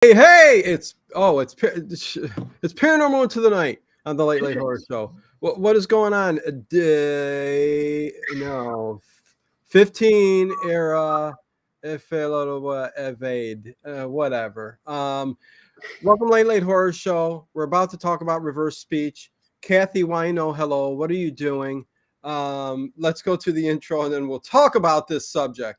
Hey, it's Paranormal into the Night on the Late Horror Show. What is going on? Day no 15 era evade whatever. Welcome Late Horror Show. We're about to talk about reverse speech. Kathy Wino, hello. What are you doing? Let's go to the intro and then we'll talk about this subject.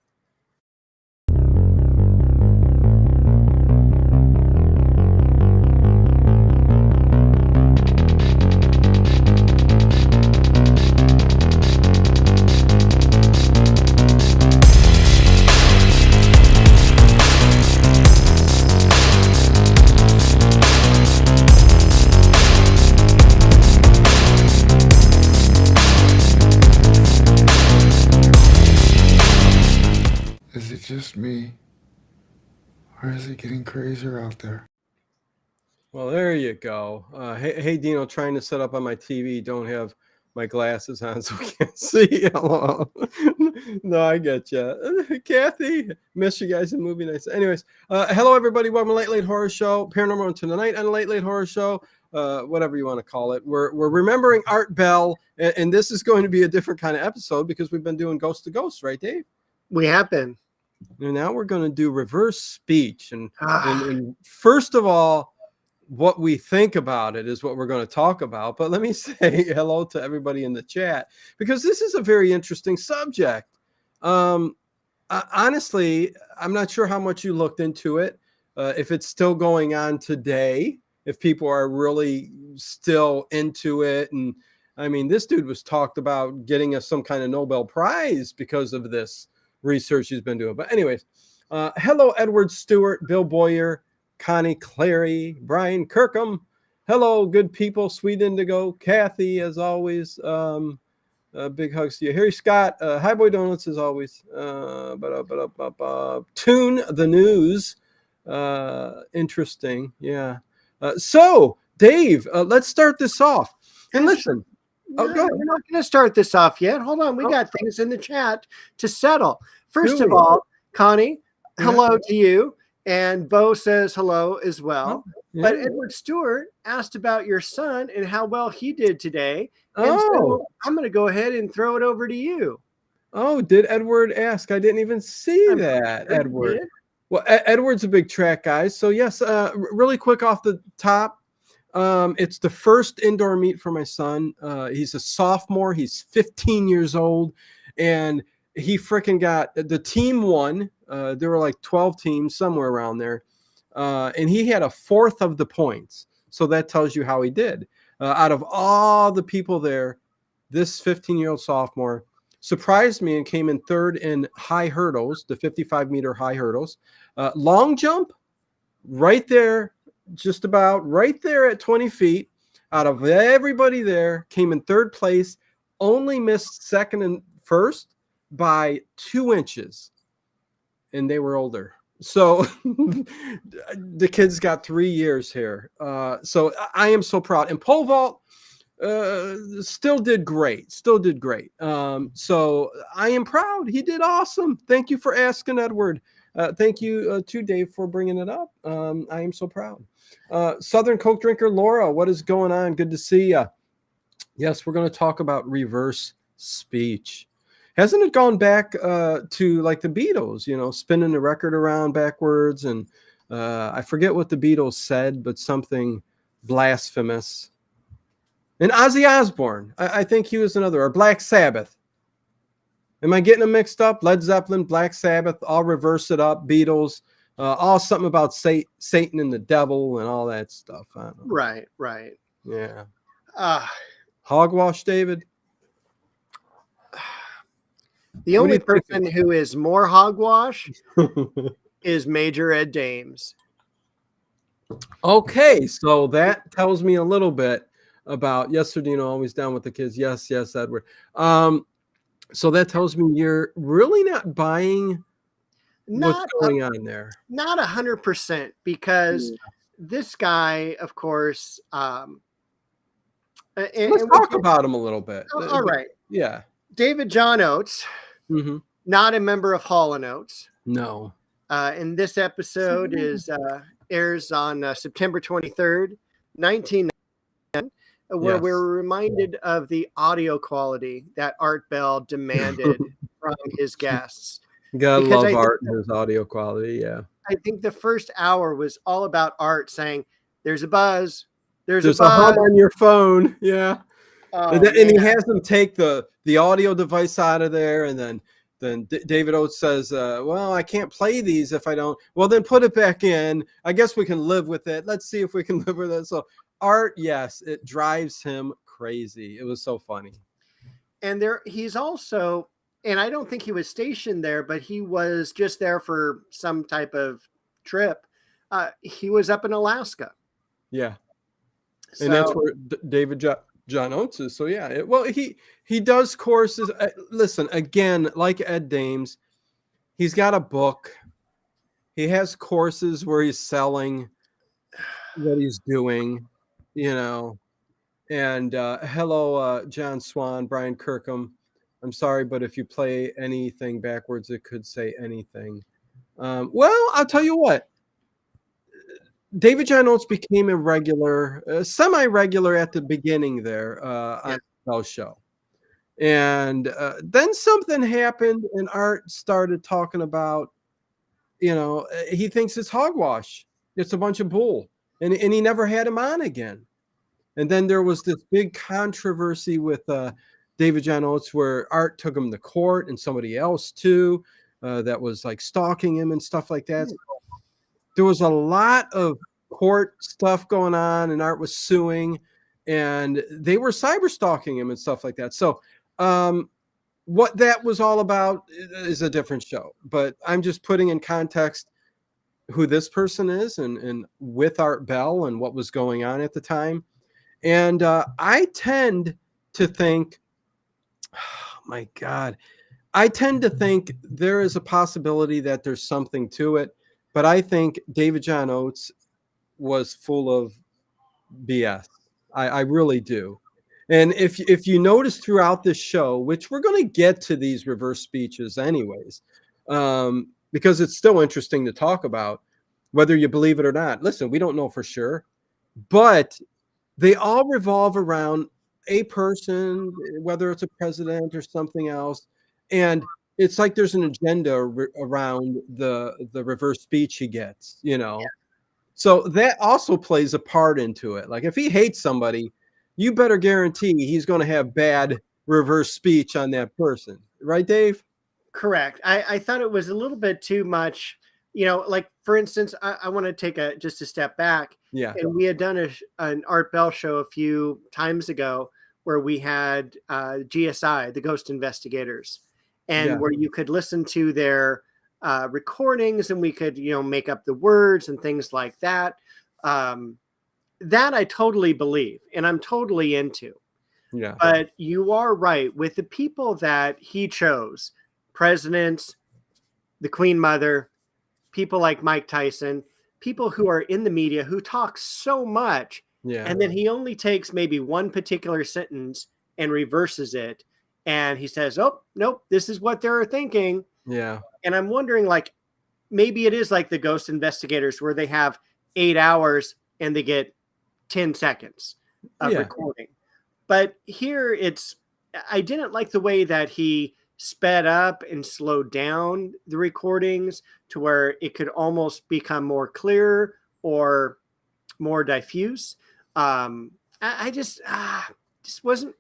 Is it just me? Or is it getting crazier out there? Well, there you go. Hey, Dino, trying to set up on my TV. Don't have my glasses on, so we can't see. Hello. No, I get you. Kathy, miss you guys in movie nights. Anyways, hello, everybody. Welcome to Late Horror Show. Paranormal into the Night on the Late Horror Show. Whatever you want to call it. We're remembering Art Bell, and this is going to be a different kind of episode because we've been doing Ghost to Ghost, right, Dave? We have been. And now we're going to do reverse speech. And first of all, what we think about it is what we're going to talk about. But let me say hello to everybody in the chat because this is a very interesting subject. Honestly, I'm not sure how much you looked into it, if it's still going on today, if people are really still into it. And I mean, this dude was talked about getting us some kind of Nobel Prize because of this research he's been doing. But anyways, hello, Edward Stewart, Bill Boyer, Connie Clary, Brian Kirkham. Hello, good people. Sweet Indigo, Kathy, as always. Big hugs to you. Harry Scott, Hi Boy Donuts, as always. Tune the news. Interesting. Yeah. So, Dave, let's start this off. And listen. No, we're not going to start this off yet. Hold on. We got things in the chat to settle. First of all, Connie, hello to you. And Bo says hello as well. Yeah. But Edward Stewart asked about your son and how well he did today. And so I'm going to go ahead and throw it over to you. Oh, did Edward ask? I didn't even see that, sure Edward. Well, Edward's a big track guy. So, yes, really quick off the top. It's the first indoor meet for my son. He's a sophomore. He's 15 years old. And he freaking got the team won. There were like 12 teams, somewhere around there. And he had a fourth of the points. So that tells you how he did. Out of all the people there, this 15-year-old sophomore surprised me and came in third in high hurdles, the 55-meter high hurdles. Long jump, right there, just about right there at 20 feet. Out of everybody there, came in third place, only missed second and first by 2 inches. And they were older. So the kid's got 3 years here. So I am so proud. And pole vault still did great. So I am proud. He did awesome. Thank you for asking, Edward. Thank you to Dave for bringing it up. I am so proud. Southern Coke drinker Laura, what is going on? Good to see you. Yes, we're going to talk about reverse speech. Hasn't it gone back to like the Beatles, spinning the record around backwards? And I forget what the Beatles said, but something blasphemous. And Ozzy Osbourne, I think he was another, or Black Sabbath. Am I getting them mixed up? Led Zeppelin, Black Sabbath, all reverse it up, Beatles, all something about Satan and the devil and all that stuff. I don't know. Right. Yeah. Hogwash, David? The only person who is more hogwash is Major Ed Dames. Okay, so that tells me a little bit about Dino, always down with the kids. Yes, Edward. So that tells me you're really not buying what's going on there. Not 100%, because this guy, of course. Let's talk about him a little bit. All right. Yeah. David John Oates, not a member of Hall & Oates. No. And this episode is airs on September 23rd, 1990, where Yes. we're reminded of the audio quality that Art Bell demanded from his guests. Gotta Because love Art and his audio quality. Yeah. I think the first hour was all about Art saying, "There's a buzz. There's There's a a hum buzz." on your phone. Yeah. Oh, And he man. has them take the audio device out of there, and then David Oates says, well, I can't play these if I don't. Well, then put it back in. I guess we can live with it. Let's see if we can live with it. So Art, yes, it drives him crazy. It was so funny. And he's also, and I don't think he was stationed there, but he was just there for some type of trip. He was up in Alaska. Yeah. So, And that's where David John Oates is. So yeah, well, he does courses. Listen, again, like Ed Dames, he's got a book. He has courses where he's selling what he's doing, you know. And hello, John Swan, Brian Kirkham. I'm sorry, but if you play anything backwards, it could say anything. Well, I'll tell you what. David John Oates became a regular, semi-regular at the beginning there on the show. And then something happened and Art started talking about, he thinks it's hogwash. It's a bunch of bull. And he never had him on again. And then there was this big controversy with David John Oates where Art took him to court and somebody else too that was like stalking him and stuff like that. So there was a lot of court stuff going on and Art was suing and they were cyber stalking him and stuff like that. So what that was all about is a different show, but I'm just putting in context who this person is and with Art Bell and what was going on at the time. And I tend to think, oh my God, I tend to think there is a possibility that there's something to it. But I think David John Oates was full of BS. I really do. And if you notice throughout this show, which we're going to get to these reverse speeches anyways, because it's still interesting to talk about, whether you believe it or not. Listen, we don't know for sure, but they all revolve around a person, whether it's a president or something else. And it's like there's an agenda around the reverse speech he gets, Yeah. So that also plays a part into it. Like if he hates somebody, you better guarantee he's going to have bad reverse speech on that person. Right, Dave? Correct. I thought it was a little bit too much, like for instance, I want to take just a step back. Yeah. And we had done an Art Bell show a few times ago where we had GSI, the Ghost Investigators, and where you could listen to their recordings and we could, make up the words and things like that. That I totally believe and I'm totally into. Yeah. But you are right with the people that he chose, presidents, the Queen Mother, people like Mike Tyson, people who are in the media who talk so much. Yeah. And then he only takes maybe one particular sentence and reverses it. And he says, oh, nope, this is what they're thinking. Yeah. And I'm wondering, like, maybe it is like the Ghost Investigators where they have 8 hours and they get 10 seconds of recording. But here I didn't like the way that he sped up and slowed down the recordings to where it could almost become more clear or more diffuse. I just wasn't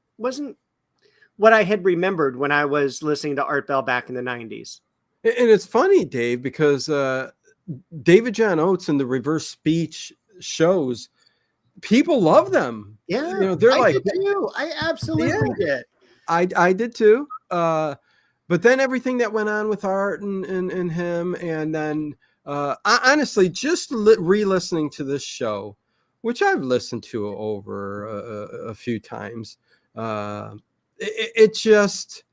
what I had remembered when I was listening to Art Bell back in the 90s. And it's funny, Dave, because David John Oates and the reverse speech shows, people love them. Yeah, they're I did too. I absolutely did. I did too. But then everything that went on with Art and him, and then honestly, just re-listening to this show, which I've listened to over a few times, it just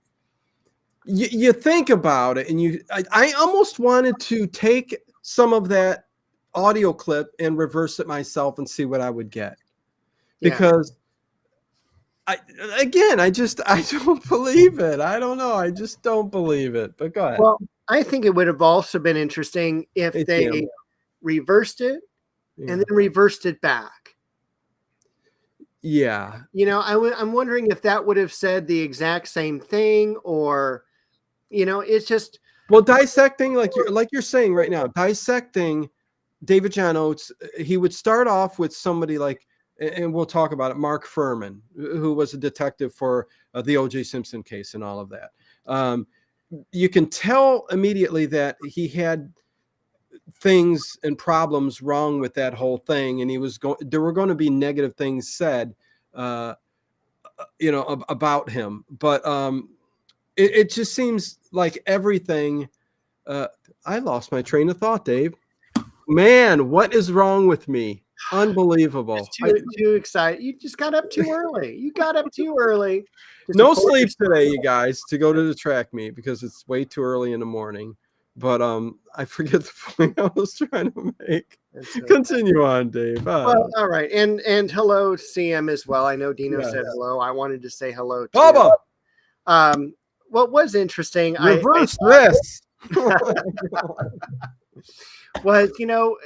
you think about it, and I almost wanted to take some of that audio clip and reverse it myself and see what I would get, because I don't believe it. I don't know. I just don't believe it. But go ahead. Well, I think it would have also been interesting if they reversed it and then reversed it back. Yeah. You know, I'm wondering if that would have said the exact same thing, or, you know, it's just. Well, dissecting, like you're saying right now, dissecting David John Oates, he would start off with somebody like, and we'll talk about it, Mark Furman, who was a detective for the O.J. Simpson case and all of that. You can tell immediately that he had things and problems wrong with that whole thing, and there were going to be negative things said, about him. But it just seems like everything. I lost my train of thought, Dave. Man, what is wrong with me? Unbelievable. Too excited. You just got up too early. You got up too early. No sleep today, you guys, to go to the track meet because it's way too early in the morning. But I forget the point I was trying to make. Continue on, Dave. Well, all right. And hello, CM as well. I know Dino said hello. I wanted to say hello too. Bubba! What was interesting, reverse this. Was, you know,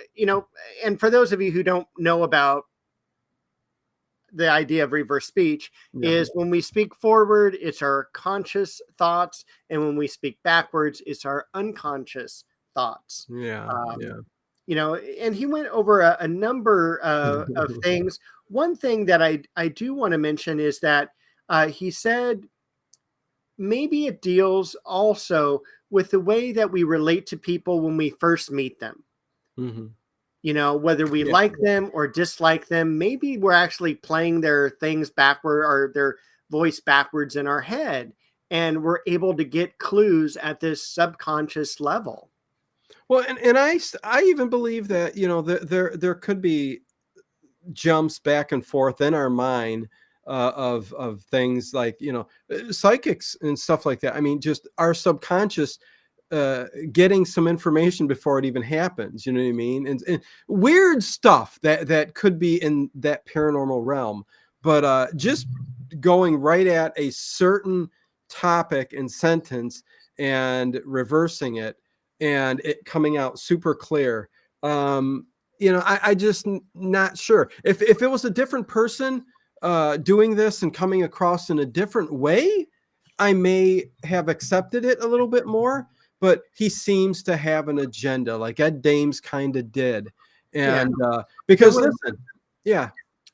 and for those of you who don't know about the idea of reverse speech, is when we speak forward, it's our conscious thoughts, and when we speak backwards, it's our unconscious thoughts. You know, and he went over a number of things. One thing that I do want to mention is that he said maybe it deals also with the way that we relate to people when we first meet them. Mm-hmm. You know, whether we like them or dislike them, maybe we're actually playing their things backward or their voice backwards in our head, and we're able to get clues at this subconscious level. Well, and I even believe that, you know, there could be jumps back and forth in our mind of things like, you know, psychics and stuff like that. I mean, just our subconscious getting some information before it even happens, you know what I mean? And weird stuff that could be in that paranormal realm, but just going right at a certain topic and sentence and reversing it and it coming out super clear. You know, I just not sure if it was a different person doing this and coming across in a different way, I may have accepted it a little bit more. But he seems to have an agenda, like Ed Dames kind of did, and because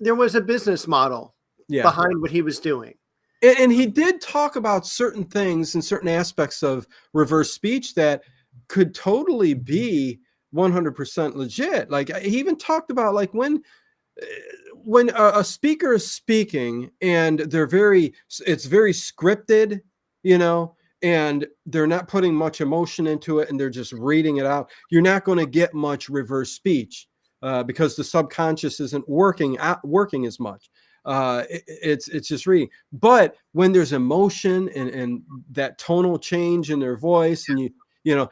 there was a business model behind what he was doing, and he did talk about certain things and certain aspects of reverse speech that could totally be 100% legit. Like he even talked about like when a speaker is speaking and it's very scripted, you know, and they're not putting much emotion into it and they're just reading it out, you're not going to get much reverse speech because the subconscious isn't working as much. It's just reading. But when there's emotion and that tonal change in their voice, and you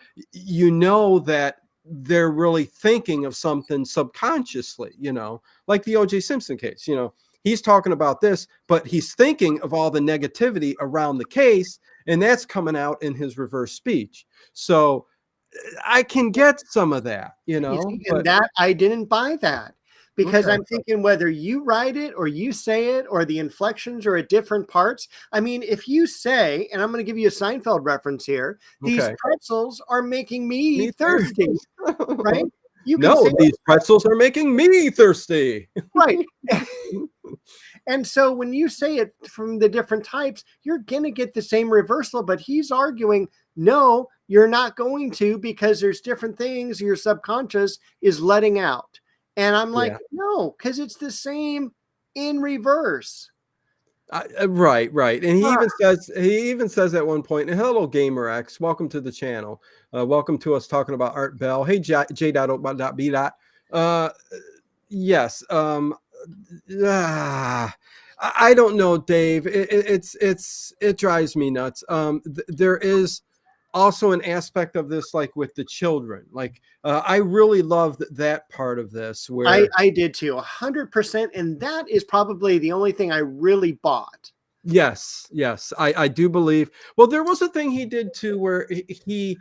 know that they're really thinking of something subconsciously, you know, like the O.J. Simpson case, you know, he's talking about this, but he's thinking of all the negativity around the case, and that's coming out in his reverse speech. So I can get some of that, you know. And that I didn't buy that because I'm thinking whether you write it or you say it or the inflections are at different parts. I mean, if you say, and I'm going to give you a Seinfeld reference here, these pretzels are making me thirsty, right? You can say these pretzels are making me thirsty. Right. And so when you say it from the different types, you're going to get the same reversal, but he's arguing, no, you're not going to, because there's different things your subconscious is letting out. And I'm like, no, because it's the same in reverse. Right. And he even says at one point, hello, Gamer X, welcome to the channel. Welcome to us talking about Art Bell. Hey, J.O.B. Yes. I don't know, Dave. It drives me nuts. There is also an aspect of this, like with the children. Like I really loved that part of this. Where I did too, 100%, and that is probably the only thing I really bought. Yes, I do believe. Well, there was a thing he did too, where he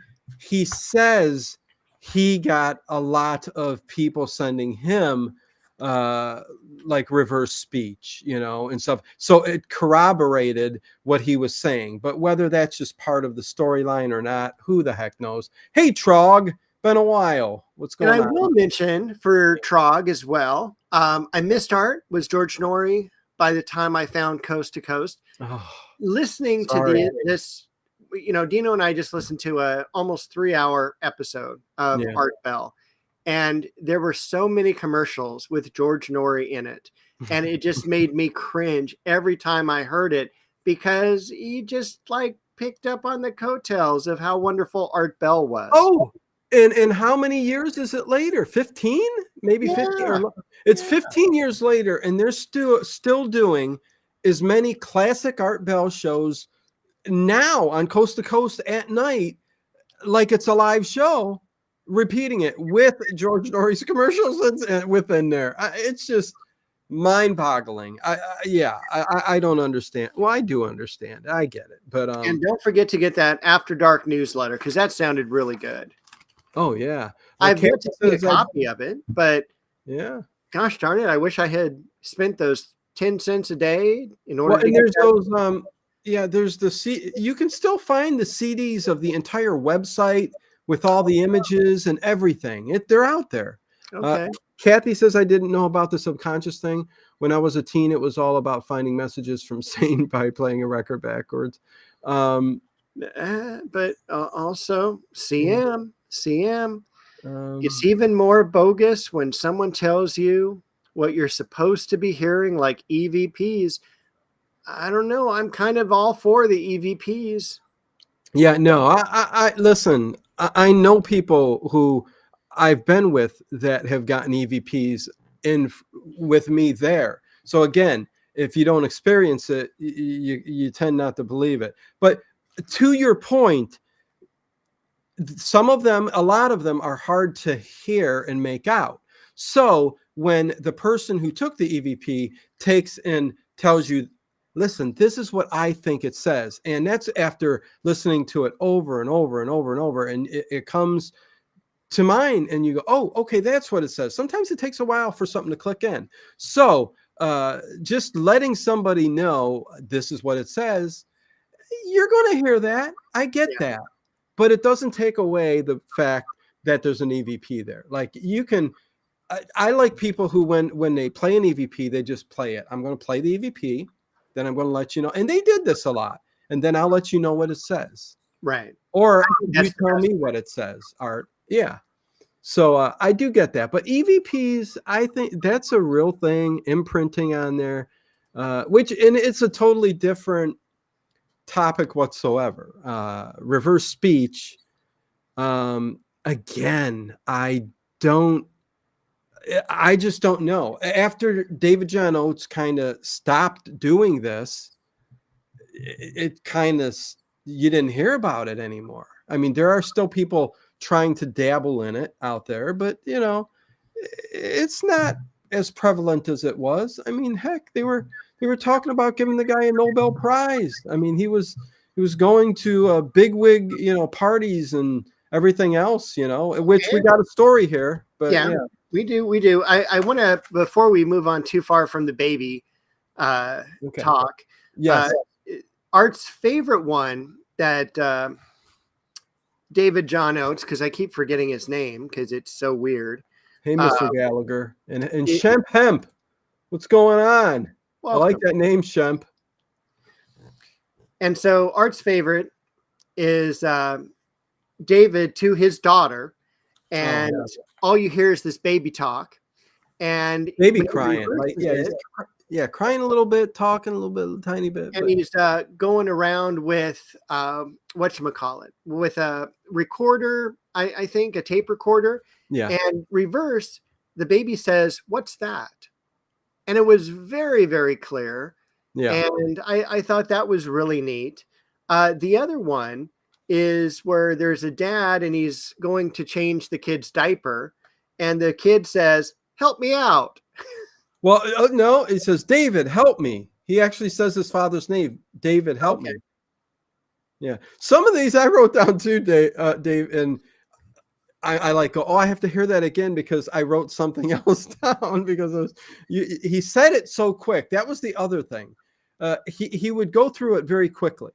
says he got a lot of people sending him like reverse speech, and stuff. So it corroborated what he was saying. But whether that's just part of the storyline or not, who the heck knows? Hey, Trog, been a while. What's going on? And I will mention for Trog as well. I missed Art was George Norrie by the time I found Coast to Coast. Oh, listening sorry. to this, Dino and I just listened to a almost 3-hour episode of Art Bell, and there were so many commercials with George Norrie in it, and it just made me cringe every time I heard it, because he just like picked up on the coattails of how wonderful Art Bell was. Oh, and how many years is it later? 15? Maybe 15? Or, it's 15 years later, and they're still doing as many classic Art Bell shows now on Coast to Coast at night, like it's a live show, repeating it with George Norrie's commercials within there. It's just mind-boggling. I don't understand. Well, I do understand. I get it. But and don't forget to get that After Dark newsletter, because that sounded really good. Oh yeah, well, I've yet to see a copy of it, but yeah, gosh darn it, I wish I had spent those 10 cents a day in order. Well, and there's those there's the you can still find the CDs of the entire website with all the images and everything. They're out there. Okay. Kathy says, I didn't know about the subconscious thing. When I was a teen, it was all about finding messages from Satan by playing a record backwards. But also CM. It's even more bogus when someone tells you what you're supposed to be hearing, like EVPs. I don't know. I'm kind of all for the EVPs. Yeah, no, I listen, I know people who I've been with that have gotten EVPs in with me there. So again, if you don't experience it, you tend not to believe it. But to your point, a lot of them are hard to hear and make out. So when the person who took the EVP takes and tells you, listen, this is what I think it says. And that's after listening to it over and over and over and over. And it comes to mind and you go, oh, okay, that's what it says. Sometimes it takes a while for something to click in. So just letting somebody know this is what it says, you're going to hear that. I get that. But it doesn't take away the fact that there's an EVP there. Like you can, I like people who, when they play an EVP, they just play it. I'm going to play the EVP, then I'm going to let you know. And they did this a lot. And then I'll let you know what it says. Right. Or you tell me what it says, Art. Yeah. So I do get that. But EVPs, I think that's a real thing, imprinting on there, and it's a totally different topic whatsoever. Reverse speech, again, I just don't know. After David John Oates kind of stopped doing this, it kind of, you didn't hear about it anymore. I mean, there are still people trying to dabble in it out there, but it's not as prevalent as it was. I mean, heck, they were talking about giving the guy a Nobel Prize. I mean, he was going to bigwig, parties and everything else, which we got a story here. But yeah. We do. I want to, before we move on too far from the baby talk. Yes. Art's favorite one that David John Oates, because I keep forgetting his name because it's so weird. Hey, Mr. Gallagher and Shemp Hemp. What's going on? Welcome. I like that name, Shemp. And so Art's favorite is David to his daughter, and all you hear is this baby talk and baby crying. Like, crying a little bit, talking a little bit, a tiny bit. And he's going around with whatchamacallit, with a recorder, I think a tape recorder. Yeah. And reverse, the baby says, "What's that?" And it was very, very clear. Yeah. And I thought that was really neat. The other one is where there's a dad and he's going to change the kid's diaper. And the kid says, "Help me out." Well, no, he says, "David, help me." He actually says his father's name, "David, help me." Yeah. Some of these I wrote down too, Dave, and I like go, oh, I have to hear that again because I wrote something else down because it was, he said it so quick. That was the other thing. He would go through it very quickly,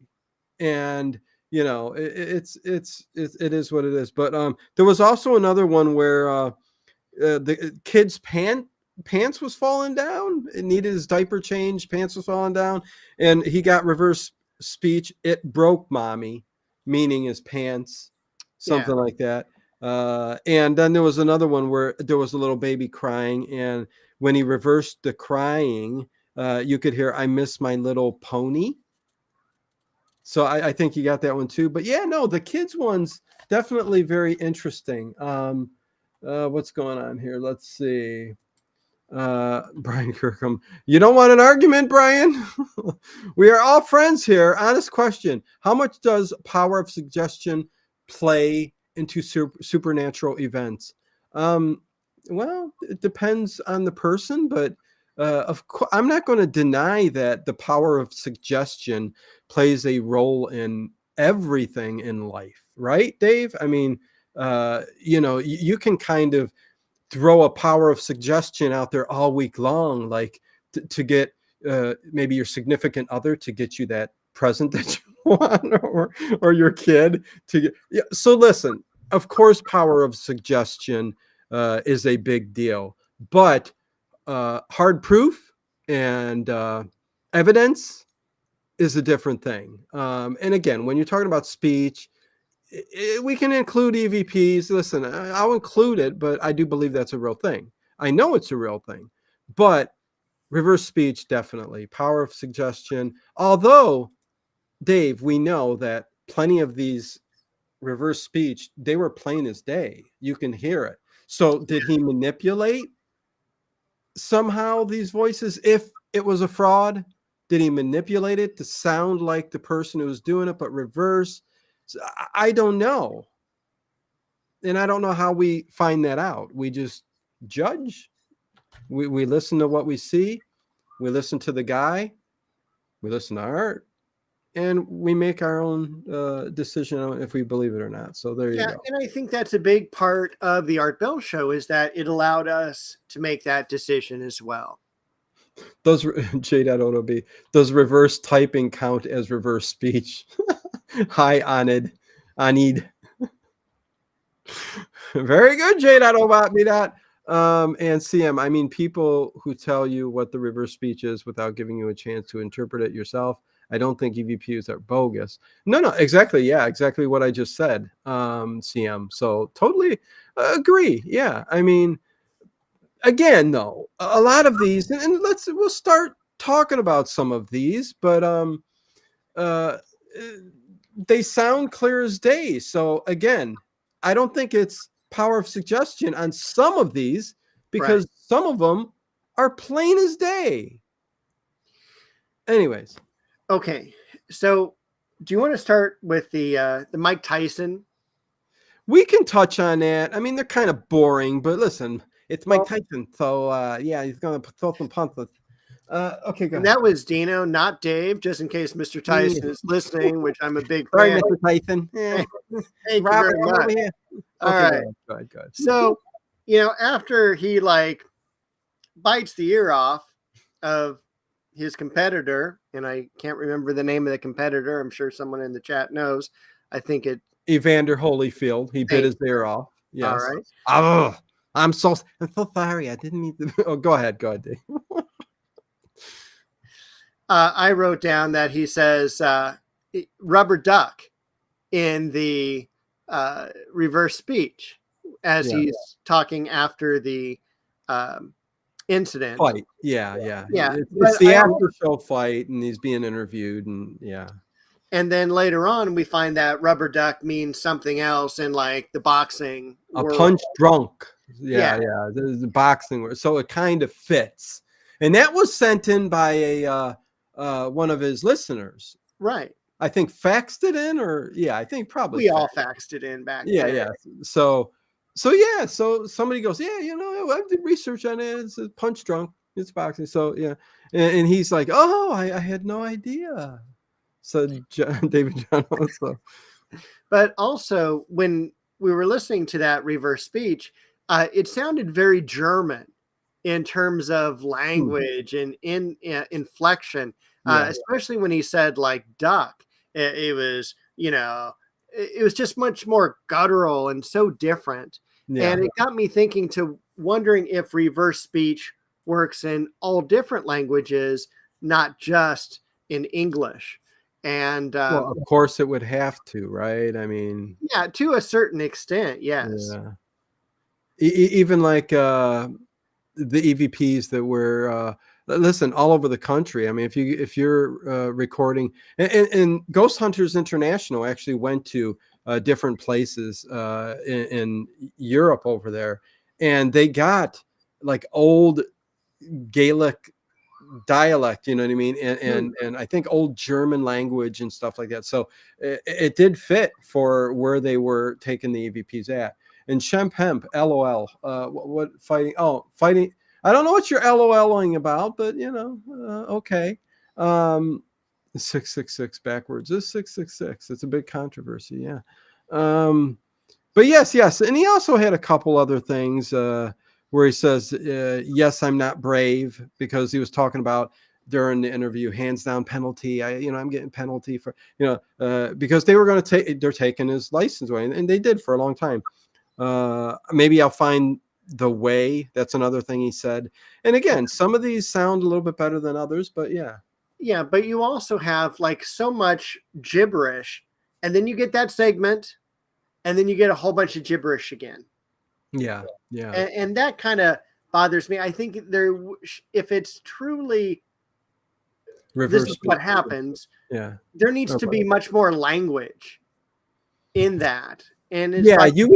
and you know it is what it is. But there was also another one where the kid's pants was falling down. It needed his diaper changed. Pants was falling down, and he got reverse speech. It broke mommy, meaning his pants, something like that. And then there was another one where there was a little baby crying, and when he reversed the crying, you could hear, I miss my little pony. So I think you got that one too. But yeah, no, the kids one's definitely very interesting. What's going on here? Let's see. Brian Kirkham, you don't want an argument, Brian? We are all friends here. Honest question. How much does power of suggestion play into supernatural events? Well, it depends on the person, but of course, I'm not going to deny that the power of suggestion plays a role in everything in life, right, Dave? I mean, you can kind of throw a power of suggestion out there all week long, like to get maybe your significant other to get you that present that you want, or your kid to get. Yeah. So listen, of course, power of suggestion is a big deal, but hard proof and evidence is a different thing. And again, when you're talking about speech, we can include EVPs. Listen, I'll include it, but I do believe that's a real thing. I know it's a real thing, but reverse speech, definitely. Power of suggestion. Although, Dave, we know that plenty of these reverse speech, they were plain as day. You can hear it. So did he manipulate somehow these voices? If it was a fraud, did he manipulate it to sound like the person who was doing it, but reverse? I don't know. And I don't know how we find that out. We just judge. We listen to what we see. We listen to the guy. We listen to art. And we make our own decision on if we believe it or not. So there you go. And I think that's a big part of the Art Bell Show, is that it allowed us to make that decision as well. Does J.O.B. Does reverse typing count as reverse speech? Hi, Anid. Very good, J.O.B. And CM, I mean, people who tell you what the reverse speech is without giving you a chance to interpret it yourself, I don't think EVPs are bogus. No, exactly. Yeah, exactly what I just said, CM. So totally agree. Yeah, I mean, again, though, a lot of these, and we'll start talking about some of these, but they sound clear as day. So again, I don't think it's power of suggestion on some of these, because some of them are plain as day. Anyways. Okay. So do you want to start with the Mike Tyson? We can touch on that. I mean, they're kind of boring, but listen, it's Mike Tyson. So yeah, he's going to throw some punches. Okay, go ahead. That was Dino, not Dave, just in case Mr. Tyson is listening, which I'm a big fan. Sorry, Mr. Tyson. Thank you very much. All right. Go ahead. So, after he bites the ear off of his competitor, and I can't remember the name of the competitor. I'm sure someone in the chat knows. I think it Evander Holyfield. He bit his ear off. Yes. All right. Oh, I'm so sorry. I didn't mean to. Oh, go ahead, Dave. I wrote down that he says rubber duck in the reverse speech as he's talking after the incident fight. Yeah. It's the after show fight, and he's being interviewed, and and then later on we find that rubber duck means something else in the boxing world. Punch drunk. Yeah. The boxing world. So it kind of fits, and that was sent in by a one of his listeners, right? I think faxed it in, or I think probably we all faxed it in back then. Yeah. So somebody goes, I did research on it. It's punch drunk. It's boxing. So and he's like, oh, I had no idea. So David John also. But also when we were listening to that reverse speech, it sounded very German in terms of language and inflection, especially when he said like duck. It was, it was just much more guttural and so different. Yeah. And it got me thinking to wondering if reverse speech works in all different languages, not just in English. And Well, of course it would have to, right? I mean, yeah, to a certain extent, yes. yeah. Even like the EVPs that were listen all over the country. I mean, if you're recording, and Ghost Hunters International actually went to different places in Europe over there, and they got like old Gaelic dialect, you know what I mean, and I think old German language and stuff like that. So it did fit for where they were taking the EVPs at. And Shemp Hemp, LOL. What fighting? Oh, fighting. I don't know what you're LOLing about, but okay. 666 backwards. This 666. It's a big controversy. Yeah. But yes. And he also had a couple other things where he says, yes, I'm not brave, because he was talking about during the interview, hands down penalty. I'm getting penalty for, because they were going to they're taking his license away, and they did for a long time. Maybe I'll find the way. That's another thing he said. And again, some of these sound a little bit better than others, but yeah. Yeah, but you also have like so much gibberish, and then you get that segment, and then you get a whole bunch of gibberish again. Yeah. And that kind of bothers me. I think if it's truly reverse this is what happens, yeah, there needs to be much more language in that. And it's you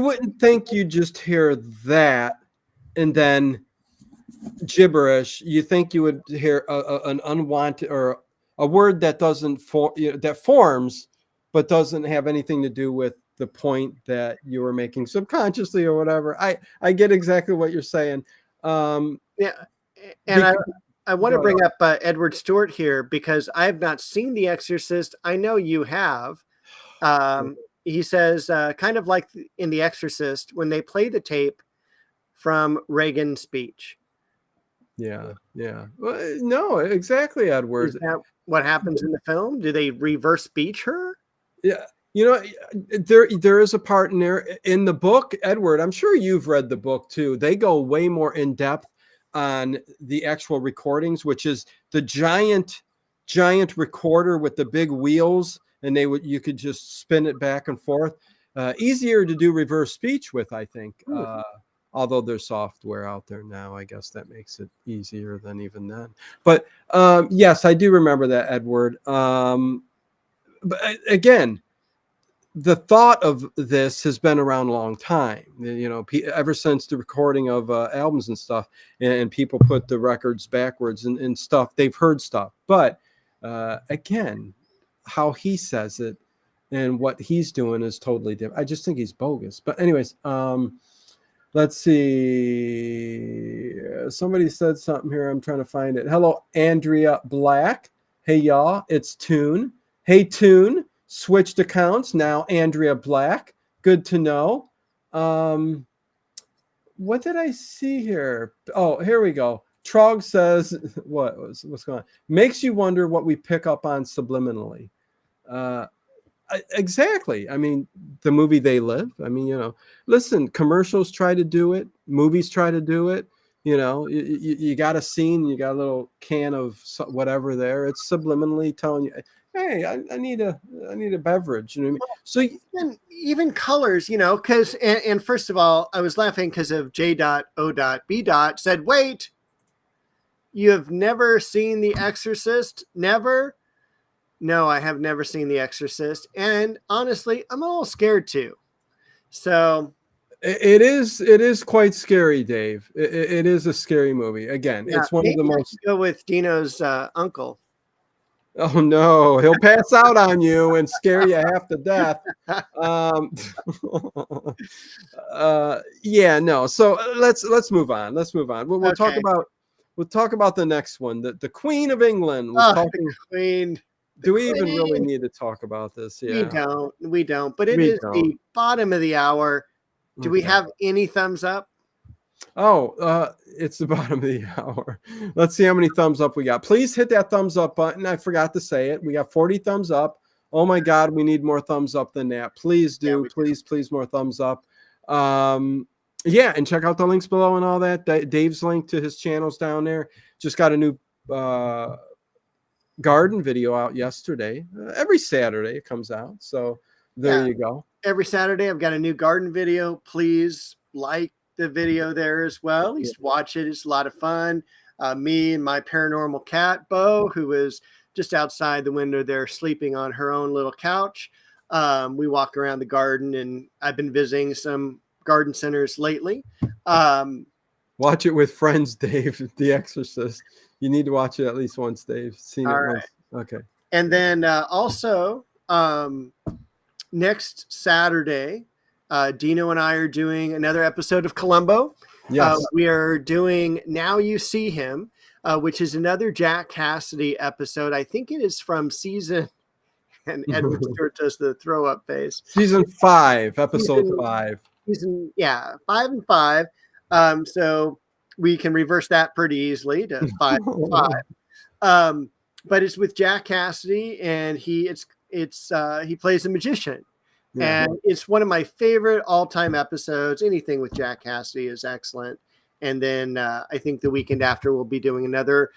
wouldn't think you just hear that and then gibberish. You think you would hear an unwanted or a word that doesn't that forms but doesn't have anything to do with the point that you were making subconsciously or whatever. I get exactly what you're saying. Yeah, and I want to bring up Edward Stewart here, because I have not seen The Exorcist. I know you have. He says, kind of like in The Exorcist, when they play the tape from Reagan's speech. Yeah. Well, no, exactly, Edward. Is that what happens in the film? Do they reverse speech her? Yeah. There is a part in there in the book, Edward. I'm sure you've read the book too. They go way more in depth on the actual recordings, which is the giant recorder with the big wheels, and you could just spin it back and forth. Easier to do reverse speech with, I think. Although there's software out there now, I guess that makes it easier than even then. But yes, I do remember that, Edward. But again, the thought of this has been around a long time, ever since the recording of albums and stuff, and people put the records backwards and stuff. They've heard stuff, but again, how he says it and what he's doing is totally different. I just think he's bogus. But anyways, let's see. Somebody said something here. I'm trying to find it. Hello, Andrea Black. Hey, y'all. It's Tune. Hey, Tune. Switched accounts. Now, Andrea Black. Good to know. What did I see here? Oh, here we go. Trog says, what's going on? Makes you wonder what we pick up on subliminally. Exactly. I mean, the movie They Live. I mean, listen, commercials try to do it. Movies try to do it. You got a scene, you got a little can of whatever there. It's subliminally telling you, hey, I need a beverage. You know what I mean? So even colors, because, and first of all, I was laughing because of J.O.B. said, wait, you have never seen The Exorcist? Never? No, I have never seen The Exorcist. And honestly, I'm a little scared too. So it is quite scary, Dave. It is a scary movie. Again, yeah, it's one of the most. Go with Dino's uncle. Oh no, he'll pass out on you and scare you half to death. Yeah, no. So let's move on. We'll talk about the next one. The Queen of England was talking. The Queen. do we even really need to talk about this? Yeah. We don't. But it is the bottom of the hour. Do we have any thumbs up? Oh, it's the bottom of the hour. Let's see how many thumbs up we got. Please hit that thumbs up button. I forgot to say it. We got 40 thumbs up. Oh my God, we need more thumbs up than that. Please do. Please more thumbs up. Yeah, and check out the links below and all that. Dave's link to his channels down there. Just got a new garden video out yesterday. Every Saturday it comes out. So there you go. Every Saturday I've got a new garden video. Please like the video there as well. At least watch it. It's a lot of fun. Me and my paranormal cat, Bo, who is just outside the window there sleeping on her own little couch. We walk around the garden, and I've been visiting some garden centers lately. Watch it with friends, Dave. The Exorcist. You need to watch it at least once, Dave. Seen it once. Okay. And then also next Saturday, Dino and I are doing another episode of Columbo. Yes. We are doing Now You See Him, which is another Jack Cassidy episode. I think it is from season, and Edward Stewart does the throw up face. Season 5, episode 5. 5 and 5. So we can reverse that pretty easily to 5 and 5. But it's with Jack Cassidy, and he plays a magician. Yeah. And it's one of my favorite all-time episodes. Anything with Jack Cassidy is excellent. And then I think the weekend after we'll be doing another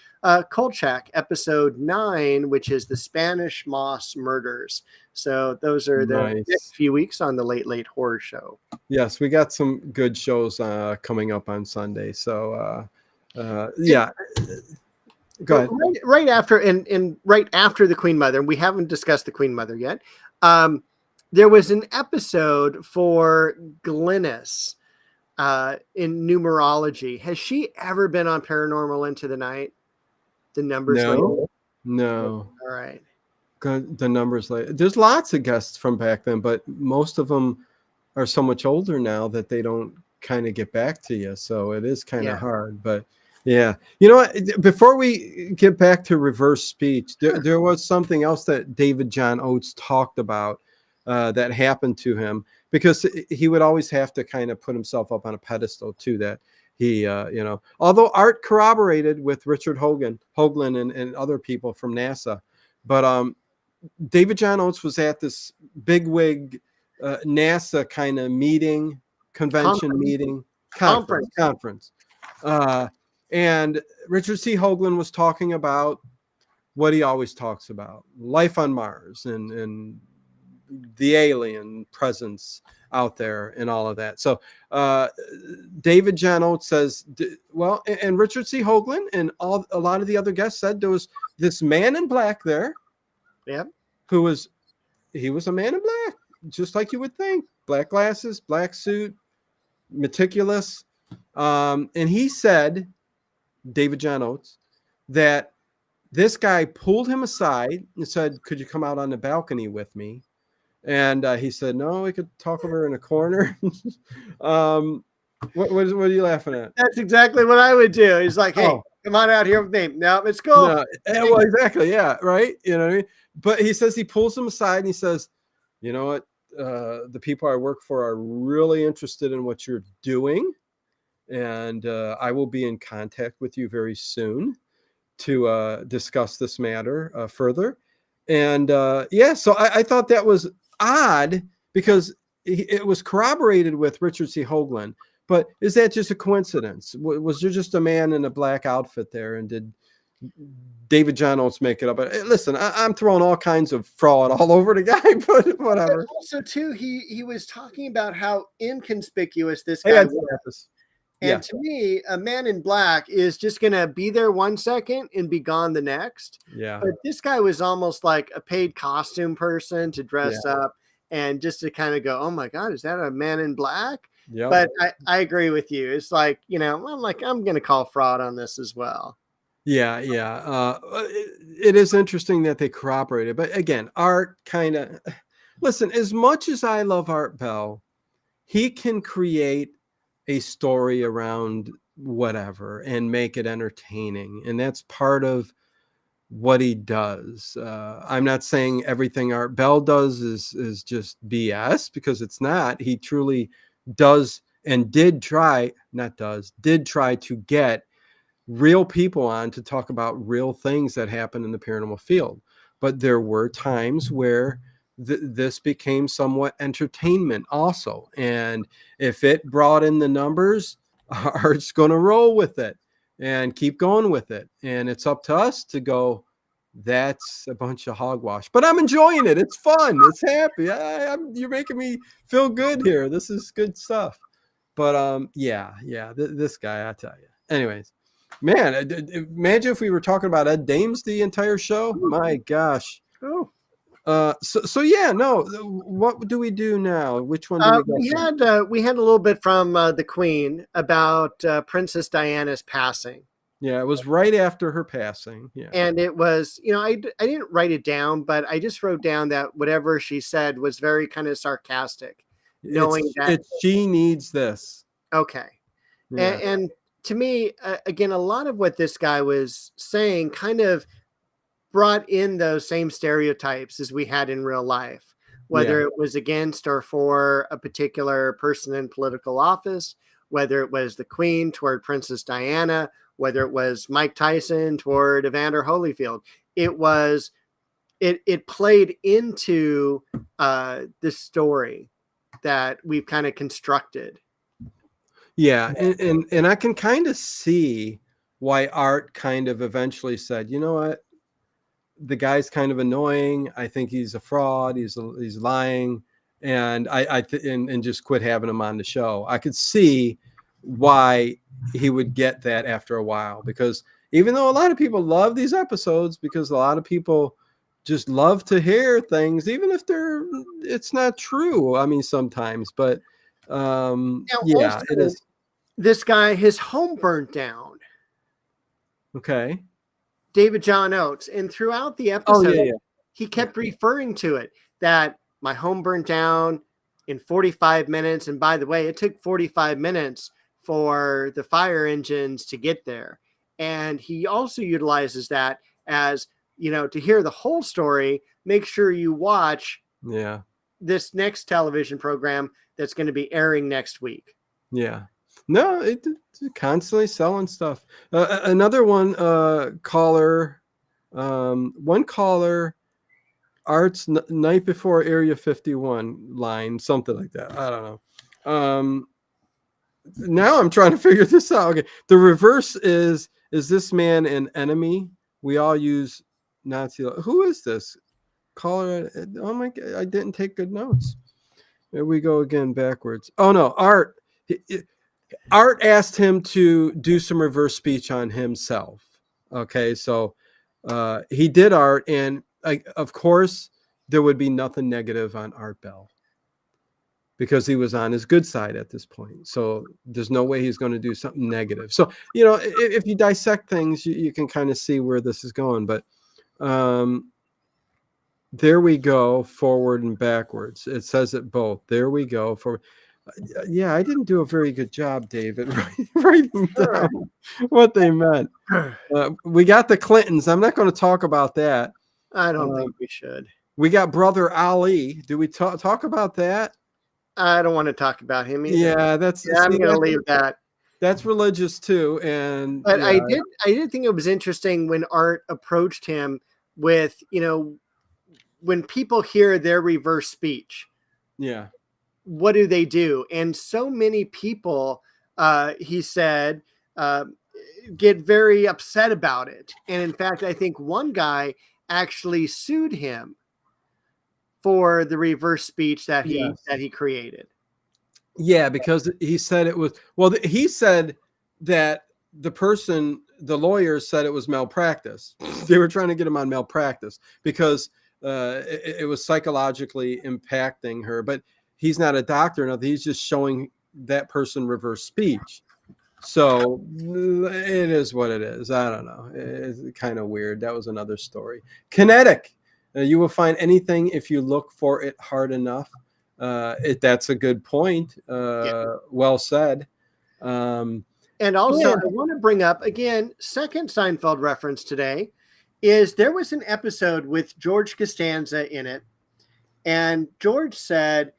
Kolchak, episode 9, which is the Spanish Moss Murders. So those are the next few weeks on the Late Late Horror Show. Yes, we got some good shows coming up on Sunday. So yeah. Go ahead. Right after the Queen Mother, we haven't discussed the Queen Mother yet. There was an episode for Glynis in numerology. Has she ever been on Paranormal Into the Night? The numbers later? No. All right. The numbers later. There's lots of guests from back then, but most of them are so much older now that they don't kind of get back to you. So it is kind of hard. But yeah. You know what? Before we get back to reverse speech, there was something else that David John Oates talked about that happened to him, because he would always have to kind of put himself up on a pedestal too, that he, although Art corroborated with Richard Hoagland and other people from NASA, but David John Oates was at this bigwig NASA kind of conference. And Richard C. Hoagland was talking about what he always talks about: life on Mars and the alien presence out there and all of that. So David John Oates says, well, and Richard C. Hoagland and a lot of the other guests said there was this man in black there. Yeah. He was a man in black, just like you would think. Black glasses, black suit, meticulous. And he said, David John Oates, that this guy pulled him aside and said, could you come out on the balcony with me? And he said, no, we could talk over in a corner. What are you laughing at? That's exactly what I would do. He's like, hey, come on out here with me. No, it's cool. No, well, exactly. Yeah. Right. You know what I mean? But he says he pulls him aside and he says, you know what? The people I work for are really interested in what you're doing. And I will be in contact with you very soon to discuss this matter further. And so I thought that was odd, because it was corroborated with Richard C. Hoagland. But is that just a coincidence? Was there just a man in a black outfit there, and did David John Oates make it up? But listen, I'm throwing all kinds of fraud all over the guy, but whatever. But also, too, he was talking about how inconspicuous this guy was. And to me, a man in black is just going to be there 1 second and be gone the next. Yeah. But this guy was almost like a paid costume person to dress up and just to kind of go, oh my God, is that a man in black? Yeah. But I agree with you. It's like, I'm going to call fraud on this as well. Yeah. Yeah. It is interesting that they corroborated. But again, Art kind of, listen, as much as I love Art Bell, he can create a story around whatever and make it entertaining. And that's part of what he does. I'm not saying everything Art Bell does is just BS, because it's not. He truly does and did try to get real people on to talk about real things that happen in the paranormal field. But there were times where this became somewhat entertainment also. And if it brought in the numbers, Art's going to roll with it and keep going with it. And it's up to us to go, that's a bunch of hogwash. But I'm enjoying it. It's fun. It's happy. You're making me feel good here. This is good stuff. But this guy, I tell you. Anyways, man, imagine if we were talking about Ed Dames the entire show. My gosh. Oh. What do we do now? Which one do we had a little bit from the Queen about Princess Diana's passing. Yeah, it was right after her passing. Yeah, and it was, I didn't write it down, but I just wrote down that whatever she said was very kind of sarcastic, knowing that she needs this. Okay, yeah. And to me, again, a lot of what this guy was saying kind of brought in those same stereotypes as we had in real life, whether it was against or for a particular person in political office, whether it was the Queen toward Princess Diana, whether it was Mike Tyson toward Evander Holyfield. It played into this story that we've kind of constructed. Yeah, and I can kind of see why Art kind of eventually said, you know what, the guy's kind of annoying. I think he's a fraud. He's lying, and and just quit having him on the show. I could see why he would get that after a while, because even though a lot of people love these episodes, because a lot of people just love to hear things, even if it's not true. I mean, sometimes, but it is. This guy, his home burnt down. Okay. David John Oates. And throughout the episode, he kept referring to it, that my home burnt down in 45 minutes. And by the way, it took 45 minutes for the fire engines to get there. And he also utilizes that as, to hear the whole story, make sure you watch this next television program that's going to be airing next week. Yeah. No, it's constantly selling stuff. Another one caller, Art's night before Area 51 line, something like that. I don't know. Now I'm trying to figure this out. Okay, the reverse is this man an enemy? We all use Nazi. Who is this caller? Oh my God, I didn't take good notes. There we go again, backwards. Oh no, Art. Art asked him to do some reverse speech on himself. Okay, so he did, Art, and of course there would be nothing negative on Art Bell, because he was on his good side at this point. So there's no way he's going to do something negative. So, if you dissect things, you can kind of see where this is going. But there we go, forward and backwards. It says it both. There we go. Yeah, I didn't do a very good job, David, writing down what they meant. We got the Clintons. I'm not going to talk about that. I don't think we should. We got Brother Ali. Do we talk about that? I don't want to talk about him either. Yeah, I'm going to leave that. That's religious too, but I did think it was interesting when Art approached him with, when people hear their reverse speech. Yeah. What do they do? And so many people, he said, get very upset about it. And in fact, I think one guy actually sued him for the reverse speech that he created. Yeah, because he said it was, he said that the lawyer said it was malpractice. They were trying to get him on malpractice because it was psychologically impacting her. But he's not a doctor, nothing. He's just showing that person reverse speech. So it is what it is. I don't know. It's kind of weird. That was another story. Kinetic. You will find anything if you look for it hard enough. That's a good point. Well said. And also, I want to bring up, again, second Seinfeld reference today is there was an episode with George Costanza in it, and George said,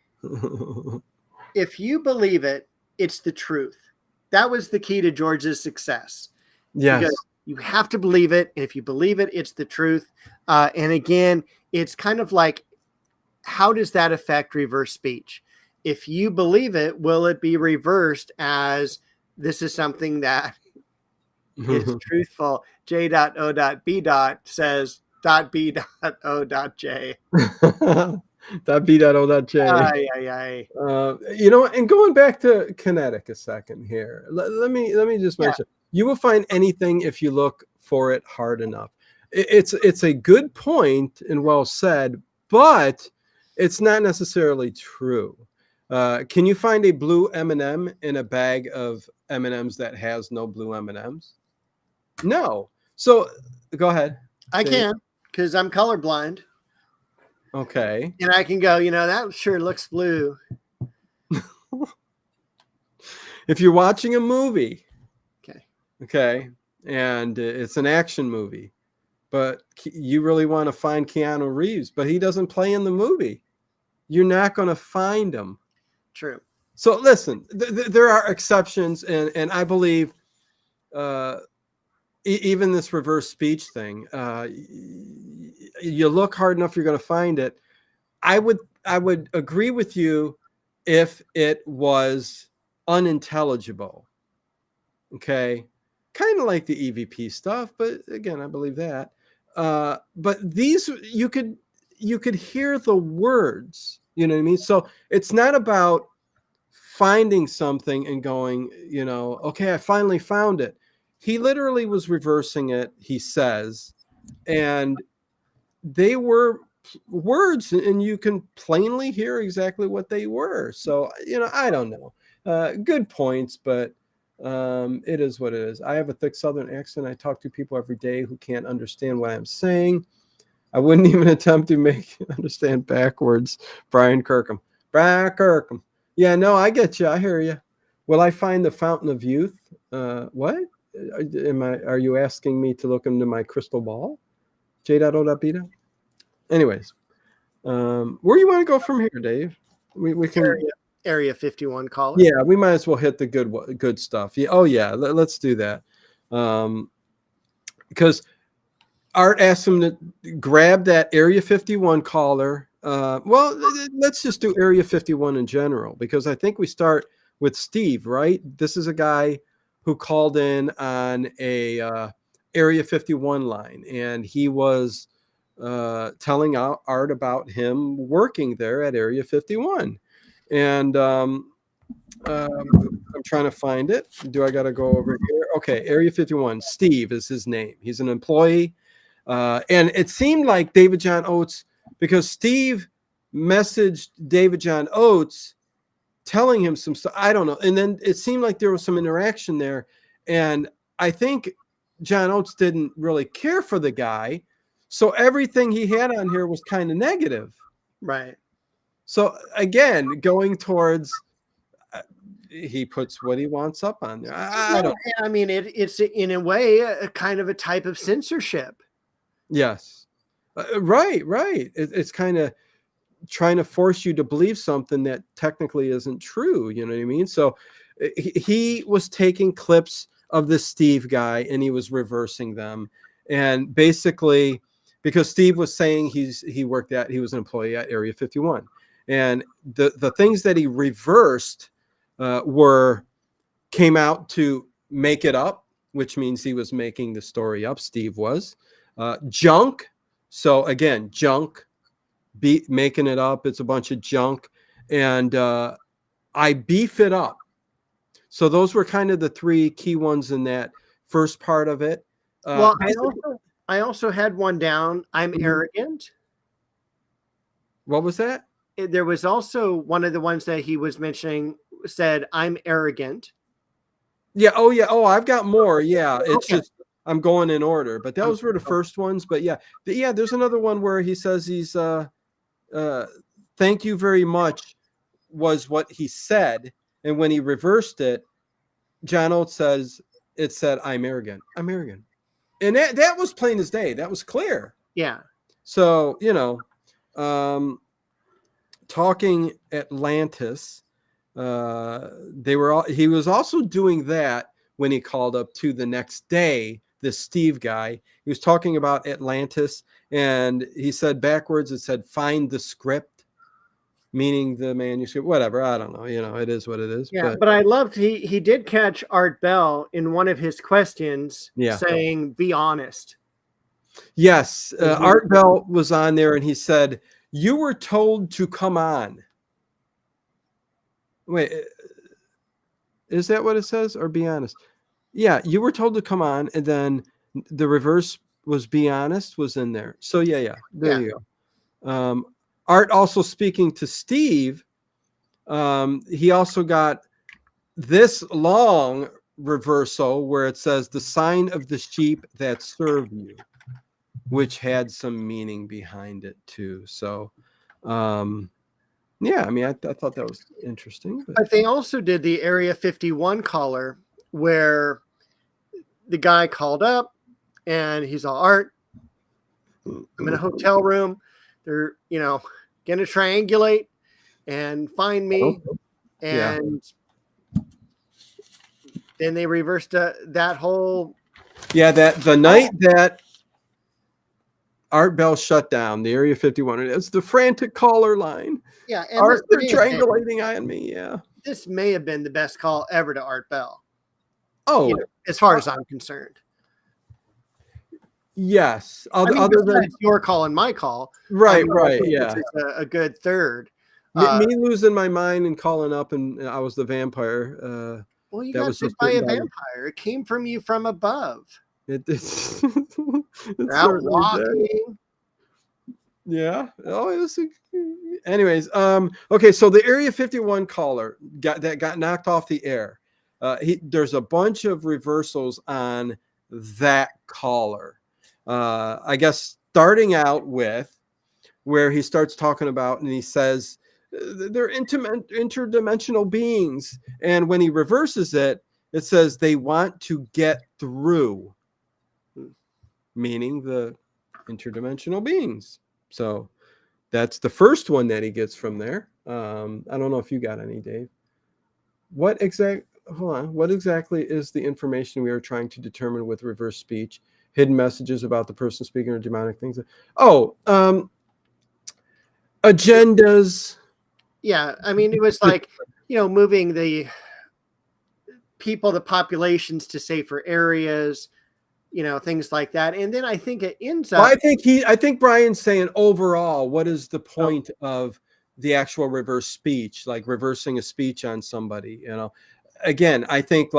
if you believe it, it's the truth. That was the key to George's success. Yes. Because you have to believe it. And if you believe it, it's the truth. And again, it's kind of like, how does that affect reverse speech? If you believe it, will it be reversed as this is something that is truthful? J.O.B. says .B.O.J. .B.O.J. You know, and going back to kinetic a second here, let me just mention, you will find anything if you look for it hard enough. It's a good point and well said, but it's not necessarily true. Can you find a blue M&M in a bag of M&Ms that has no blue M&Ms? No. So go ahead. I can, because I'm colorblind. Okay. And I can go, that sure looks blue. If you're watching a movie, okay, and it's an action movie, but you really want to find Keanu Reeves, but he doesn't play in the movie, you're not going to find him. True. So listen, there are exceptions, and I believe even this reverse speech thing, you look hard enough, you're going to find it. I would agree with you if it was unintelligible. Okay. Kind of like the EVP stuff, but again, I believe that. But these, you could hear the words, you know what I mean? So it's not about finding something and going, okay, I finally found it. He literally was reversing it, he says, and they were words, and you can plainly hear exactly what they were. So, I don't know. Good points, but it is what it is. I have a thick Southern accent. I talk to people every day who can't understand what I'm saying. I wouldn't even attempt to make understand backwards. Brian Kirkham. Yeah, no, I get you. I hear you. Will I find the fountain of youth? What? Are you asking me to look into my crystal ball? J.O.B. Anyways, where you want to go from here, Dave? We can Area 51 caller. Yeah, we might as well hit the good stuff. Yeah, let's do that. Because Art asked him to grab that Area 51 caller. Let's just do Area 51 in general, because I think we start with Steve, right? This is a guy who called in on a Area 51 line, and he was telling Art about him working there at Area 51. And I'm trying to find it. Do I got to go over here? Okay, Area 51. Steve is his name. He's an employee. And it seemed like David John Oates, because Steve messaged David John Oates telling him some stuff. I don't know. And then it seemed like there was some interaction there. And I think John Oates didn't really care for the guy. So everything he had on here was kind of negative. Right. So again, going towards, he puts what he wants up on there. I don't. I mean, it's in a way a kind of a type of censorship. Yes. Right. It's kind of trying to force you to believe something that technically isn't true. You know what I mean? So he was taking clips of this Steve guy and he was reversing them. And basically, because Steve was saying he was an employee at Area 51. And the things that he reversed came out to make it up, which means he was making the story up. Steve was junk. So again, junk, making it up. It's a bunch of junk. And I beef it up. So those were kind of the three key ones in that first part of it. Well, I also had one down. I'm arrogant. What was that? There was also one of the ones that he was mentioning said, I'm arrogant. Yeah. Oh, yeah. Oh, I've got more. Yeah. It's just, I'm going in order, but those were the first ones. But yeah, there's another one where he says he's, thank you very much was what he said. And when he reversed it, John Oates says, it said, I'm arrogant. And that was plain as day. That was clear. Yeah. So, talking Atlantis, he was also doing that when he called up to the next day, this Steve guy. He was talking about Atlantis, and he said backwards, it said, find the script, meaning the manuscript, whatever. I don't know. It is what it is. Yeah, but I loved he did catch Art Bell in one of his questions saying, be honest. Yes. Art Bell was on there, and he said, you were told to come on. Wait, is that what it says? Or be honest? Yeah, you were told to come on, and then the reverse was be honest was in there. So yeah. There you go. Art also speaking to Steve. He also got this long reversal where it says the sign of the sheep that serve you, which had some meaning behind it too. So, yeah, I mean, I thought that was interesting. But they also did the Area 51 caller where the guy called up and he's all, Art, I'm in a hotel room. They're, going to triangulate and find me. And then they reversed that whole. Yeah, the night that Art Bell shut down the Area 51, it's the frantic caller line. Yeah, and Art, they're triangulating on me. Yeah, this may have been the best call ever to Art Bell. Oh, as far as I'm concerned. Yes, other than your call and my call, right, yeah, it's a good third. Me losing my mind and calling up, and I was the vampire. Well, you got bit by a vampire. It came from you from above. It's out walking. Yeah. Oh, anyways. Okay. So the Area 51 caller got knocked off the air. There's a bunch of reversals on that caller. I guess starting out with where he starts talking about, and he says they're interdimensional beings, and when he reverses it, it says they want to get through, meaning the interdimensional beings. So that's the first one that he gets from there. I don't know if you got any, Dave. What exactly is the information we are trying to determine with reverse speech? Hidden messages about the person speaking or demonic things? Agendas. Yeah, I mean, it was like, moving the populations to safer areas, things like that. And then I think it ends up. Well, I think Brian's saying overall, what is the point of the actual reverse speech, like reversing a speech on somebody? Again, I think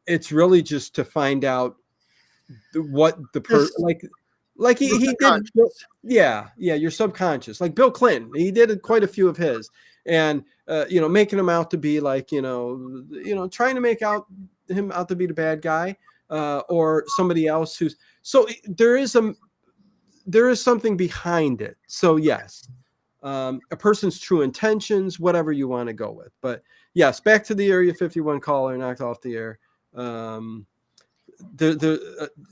it's really just to find out what the person like he did. Yeah, your subconscious, like Bill Clinton, he did quite a few of his, and making him out to be like trying to make him out to be the bad guy. Or somebody else who's there is something behind it. So yes, a person's true intentions, whatever you want to go with. But yes, back to the Area 51 caller knocked off the air.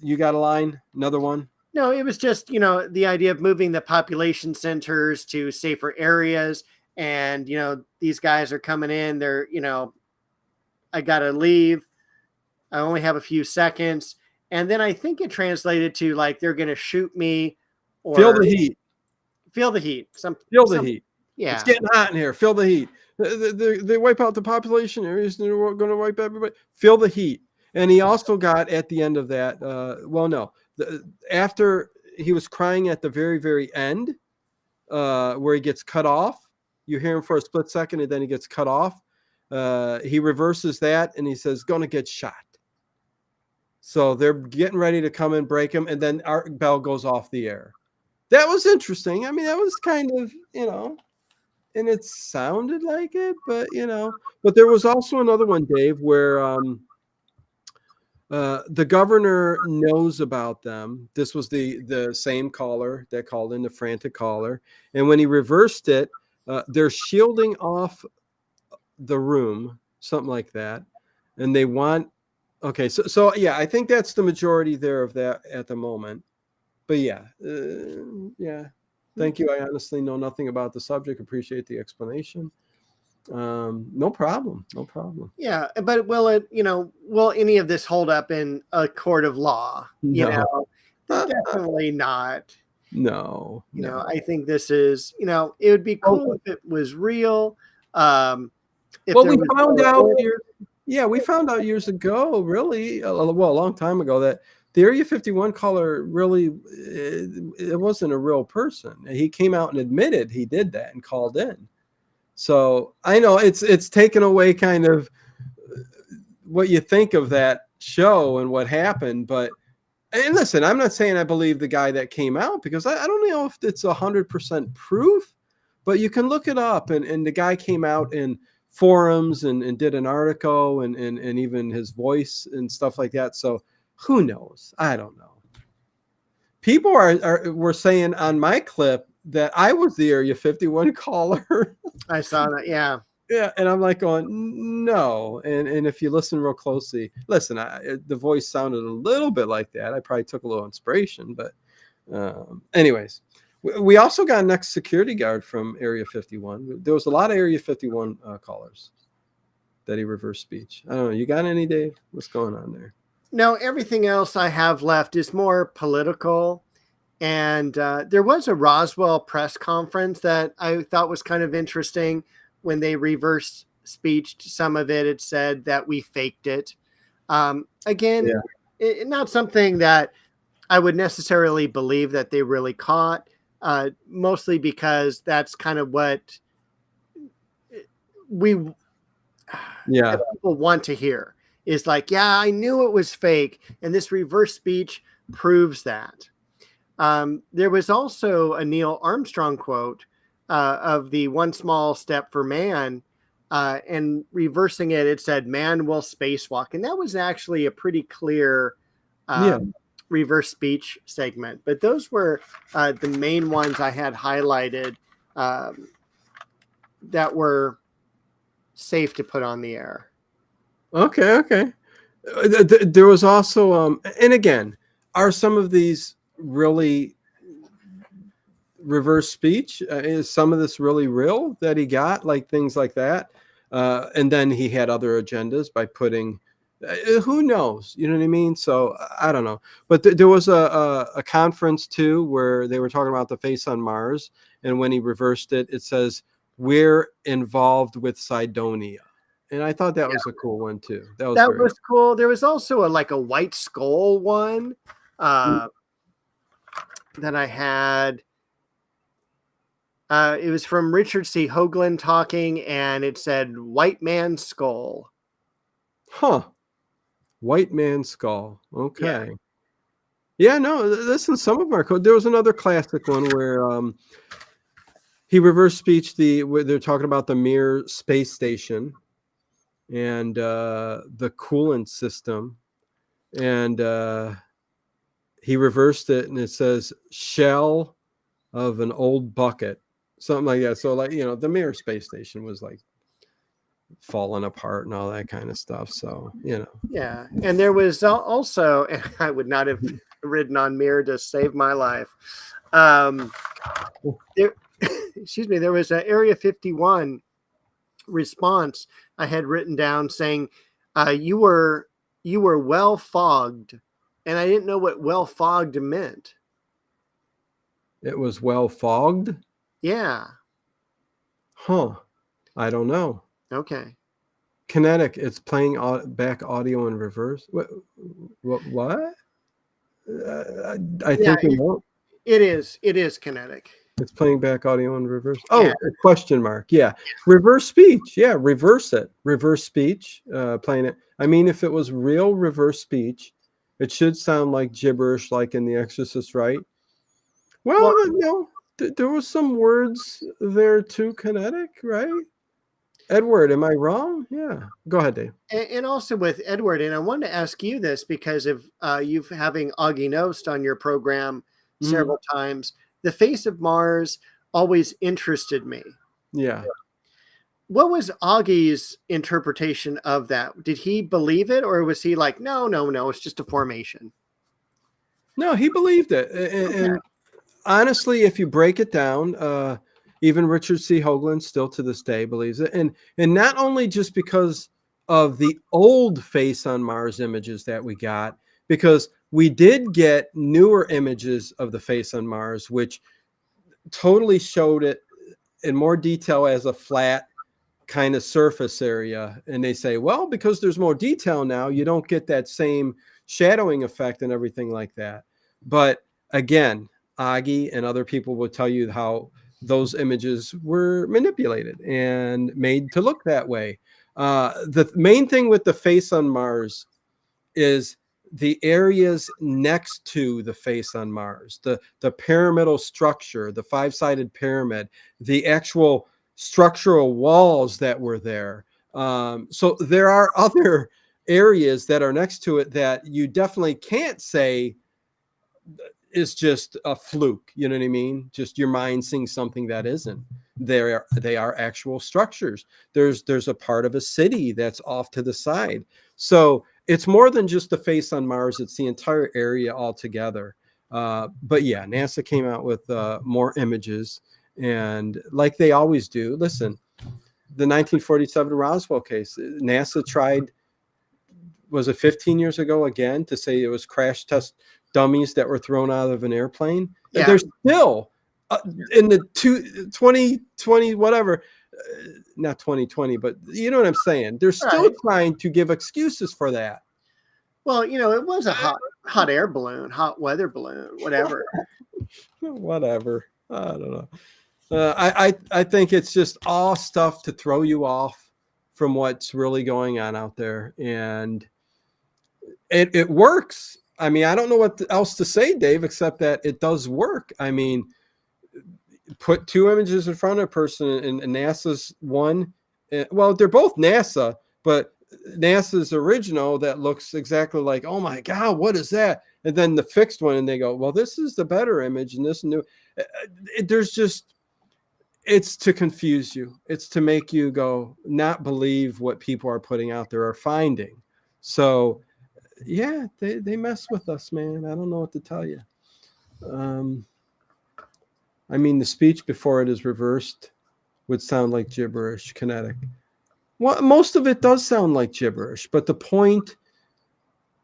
You got a line, another one? No, it was just the idea of moving the population centers to safer areas, and these guys are coming in. They're I gotta leave. I only have a few seconds. And then I think it translated to like, they're going to shoot me or feel the heat. Feel the heat. Feel the heat. Yeah. It's getting hot in here. Feel the heat. They wipe out the population areas. They're going to wipe everybody. Feel the heat. And he also got at the end of that. After he was crying at the very, very end, where he gets cut off, you hear him for a split second and then he gets cut off. He reverses that and he says, "Gonna get shot." So they're getting ready to come and break him, and then Art Bell goes off the air. That was interesting. I mean, that was kind of, and it sounded like it, but but there was also another one, Dave, where the governor knows about them. This was the same caller that called in, the frantic caller, and when he reversed it, they're shielding off the room, something like that, and they want Okay, so yeah, I think that's the majority there of that at the moment. But yeah, yeah. Thank you. I honestly know nothing about the subject. Appreciate the explanation. No problem. No problem. Yeah, but will any of this hold up in a court of law? No. Definitely not. No. I think this is, it would be cool if it was real. If Well, there we was found out we found out years ago, really, a long time ago, that the Area 51 caller really, it wasn't a real person. He came out and admitted he did that and called in. So I know it's taken away kind of what you think of that show and what happened, but and listen, I'm not saying I believe the guy that came out, because I don't know if it's 100% proof, but you can look it up. And the guy came out in forums and did an article and even his voice and stuff like that. So who knows? I don't know. People were saying on my clip that I was the Area 51 caller. I saw that. Yeah. Yeah, and I'm like going, no. And if you listen real closely, listen, the voice sounded a little bit like that. I probably took a little inspiration, but anyways, we also got an ex-security guard from Area 51. There was a lot of Area 51 callers that he reversed speech. I don't know. You got any, Dave? What's going on there? No, everything else I have left is more political. And there was a Roswell press conference that I thought was kind of interesting. When they reversed speeched some of it, it said that we faked it. Again, not something that I would necessarily believe that they really caught, mostly because that's kind of what people want to hear, is like, yeah, I knew it was fake. And this reverse speech proves that. There was also a Neil Armstrong quote of the one small step for man, and reversing it, it said, man will spacewalk. And that was actually a pretty clear reverse speech segment. But those were the main ones I had highlighted that were safe to put on the air. Okay. There was also, and again, are some of these really reverse speech? Is some of this really real that he got, like things like that? And then he had other agendas by putting, who knows? You know what I mean? So I don't know. But there was a conference too where they were talking about the face on Mars, and when he reversed it, it says, "We're involved with Cydonia." And I thought that was a cool one too. That was cool. There was also a white skull one that I had. It was from Richard C. Hoagland talking, and it said "White Man Skull." Huh. White Man Skull. Okay. Yeah, no, listen, some of our code. There was another classic one where he reversed speech where they're talking about the Mir space station and the coolant system. And he reversed it, and it says shell of an old bucket. Something like that. So, like, the Mir space station was like falling apart and all that kind of stuff. So, Yeah. And there was also, and I would not have ridden on Mir to save my life. Excuse me. There was an Area 51 response I had written down saying, you were well fogged. And I didn't know what well fogged meant. It was well fogged? Yeah. Huh. I don't know. Okay. Kinetic, it's playing back audio in reverse. What? I think we won't. It is kinetic. It's playing back audio in reverse. Oh, yeah. A question mark. Yeah. Reverse speech. Yeah. Reverse it. Reverse speech. Playing it. I mean, if it was real reverse speech, it should sound like gibberish, like in The Exorcist, right? Well, no. There was some words there too, kinetic, right? Edward, am I wrong? Yeah. Go ahead, Dave. And also with Edward, and I wanted to ask you this because of you having Augie Nost on your program several times. The face of Mars always interested me. Yeah. what was Augie's interpretation of that? Did he believe it, or was he like, no, it's just a formation? No, he believed it. And honestly, if you break it down, even Richard C. Hoagland still to this day believes it. And not only just because of the old Face on Mars images that we got, because we did get newer images of the Face on Mars, which totally showed it in more detail as a flat kind of surface area. And they say, well, because there's more detail now, you don't get that same shadowing effect and everything like that. But again, Augie and other people will tell you how those images were manipulated and made to look that way. The main thing with the Face on Mars is the areas next to the Face on Mars, the pyramidal structure, the five-sided pyramid, the actual structural walls that were there. So there are other areas that are next to it that you definitely can't say is just a fluke. You know what I mean? Just your mind seeing something that isn't. They are actual structures. There's a part of a city that's off to the side. So it's more than just the Face on Mars. It's the entire area altogether. But yeah, NASA came out with more images. And like they always do, listen, the 1947 Roswell case, NASA tried, was it 15 years ago again, to say it was crash test dummies that were thrown out of an airplane. Yeah. They're still in the 2020, whatever, not 2020, but you know what I'm saying? They're still trying to give excuses for that. Well, it was a hot air balloon, hot weather balloon, whatever. Whatever. I don't know. I think it's just all stuff to throw you off from what's really going on out there. And it works. I mean, I don't know what else to say, Dave, except that it does work. I mean, put two images in front of a person, and NASA's one. Well, they're both NASA, but NASA's original that looks exactly like, oh my God, what is that? And then the fixed one, and they go, well, this is the better image, and this new. There's just, it's to confuse you. It's to make you go not believe what people are putting out there or finding. So yeah, they mess with us, man. I don't know what to tell you. I mean, the speech before it is reversed would sound like gibberish, kinetic. Well, most of it does sound like gibberish, but the point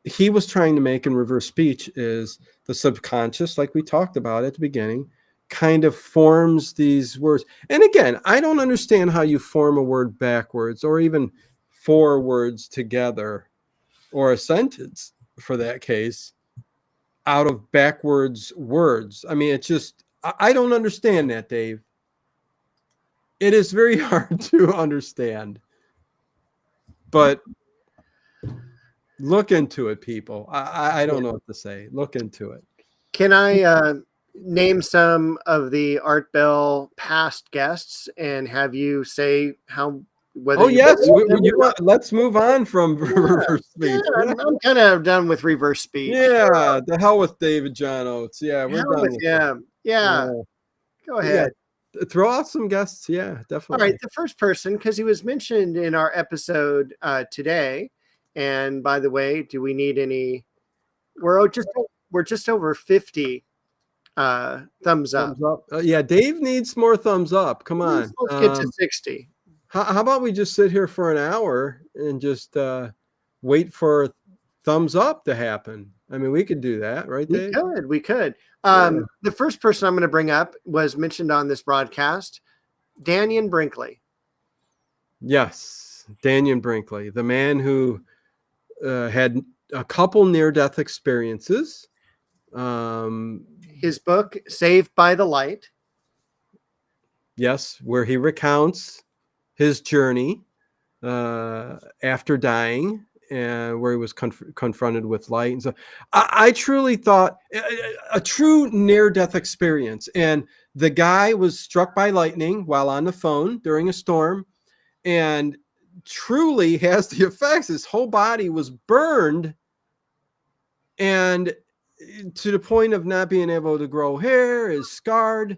he was trying to make in reverse speech is the subconscious, like we talked about at the beginning, kind of forms these words. And again, I don't understand how you form a word backwards or even four words together, or a sentence for that case, out of backwards words. I mean, it's just, I don't understand that, Dave. It is very hard to understand. But look into it, people. I don't know what to say. Look into it. Can I name some of the Art Bell past guests and have you say how? Yes, let's move on from reverse speech. Yeah, I'm kind of done with reverse speech. Yeah, the hell with David John Oates. Yeah, we're done with him. Yeah, go ahead. Yeah. Throw out some guests. Yeah, definitely. All right, the first person, because he was mentioned in our episode today. And by the way, do we need any? We're just over 50 thumbs up. Yeah, Dave needs more thumbs up. Come on, let's get to 60. How about we just sit here for an hour and just wait for thumbs up to happen? I mean, we could do that, right, Dave? We could. The first person I'm going to bring up was mentioned on this broadcast, Dannion Brinkley. Yes, Dannion Brinkley, the man who had a couple near-death experiences. His book, Saved by the Light. Yes, where he recounts his journey after dying, and where he was confronted with light. And so I truly thought a true near-death experience. And the guy was struck by lightning while on the phone during a storm, and truly has the effects. His whole body was burned, and to the point of not being able to grow hair, is scarred.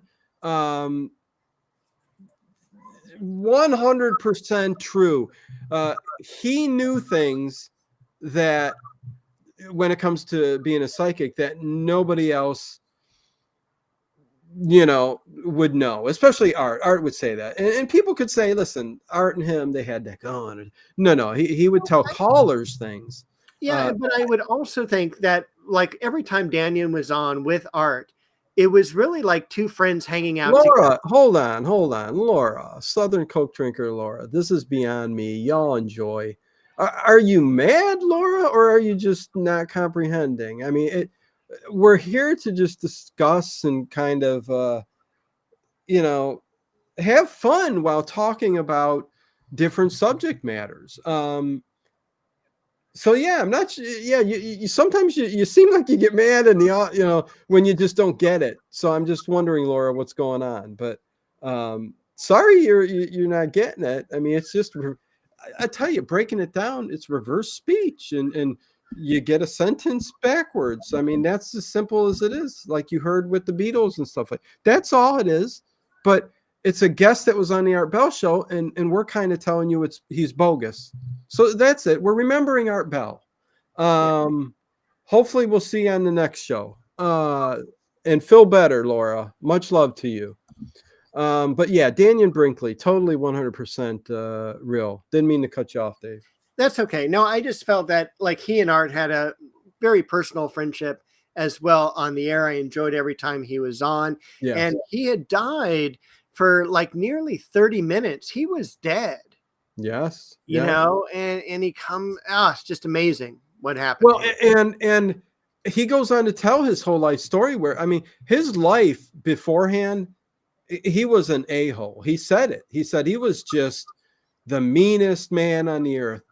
100% true. He knew things that, when it comes to being a psychic, that nobody else, would know, especially Art. Art would say that. And people could say, listen, Art and him, they had that going. No, he would tell callers things. Yeah, but I would also think that, like, every time Daniel was on with Art, it was really like two friends hanging out Laura, together. hold on. Laura, Southern Coke drinker Laura, this is beyond me. Y'all enjoy. Are you mad, Laura, or are you just not comprehending? I mean, we're here to just discuss and kind of, have fun while talking about different subject matters. So yeah, I'm not. Yeah, you sometimes you seem like you get mad in the when you just don't get it. So I'm just wondering, Laura, what's going on. But sorry, you're not getting it. I mean, it's just, I tell you, breaking it down, it's reverse speech, and you get a sentence backwards. I mean, that's as simple as it is. Like you heard with the Beatles and stuff like that's all it is. But it's a guest that was on the Art Bell show, and we're kind of telling you he's bogus. So that's it. We're remembering Art Bell. Hopefully we'll see you on the next show. And feel better, Laura. Much love to you. But yeah, Daniel Brinkley, totally 100% real. Didn't mean to cut you off, Dave. That's okay. No, I just felt that, like, he and Art had a very personal friendship as well on the air. I enjoyed every time he was on. Yes. And he had died for like nearly 30 minutes. He was dead. Yes. You know, and he it's just amazing what happened. Well, and he goes on to tell his whole life story where, I mean, his life beforehand, he was an a-hole. He said it. He said he was just the meanest man on the earth.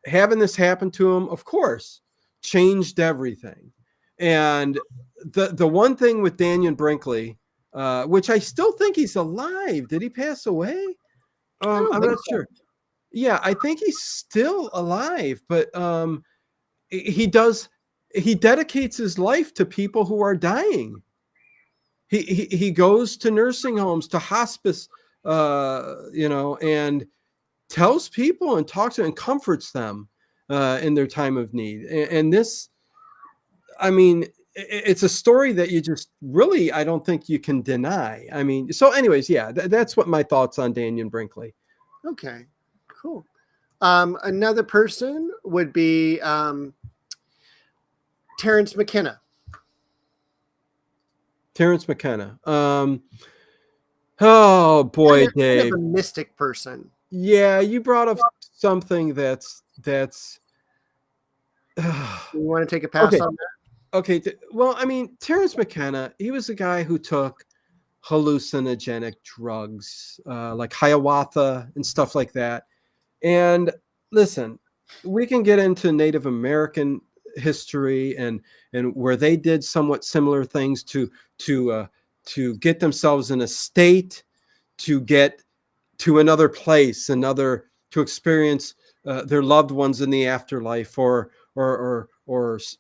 Having this happen to him, of course, changed everything. And the one thing with Daniel Brinkley, which I still think he's alive. Did he pass away? I'm not sure. Yeah, I think he's still alive, but he dedicates his life to people who are dying. He goes to nursing homes, to hospice, and tells people and talks to them and comforts them in their time of need. And this, I mean, it's a story that you just really, I don't think you can deny. I mean, so anyways, yeah, that's what my thoughts on Daniel Brinkley. Okay, cool. Another person would be Terrence McKenna. Terrence McKenna. Oh boy, Dave. Kind of a mystic person. Yeah, you brought up something that's. You want to take a pass on that? Okay. Well, I mean, Terrence McKenna, he was a guy who took hallucinogenic drugs, like ayahuasca and stuff like that. And listen, we can get into Native American history and where they did somewhat similar things to get themselves in a state, to get to another place, to experience their loved ones in the afterlife, or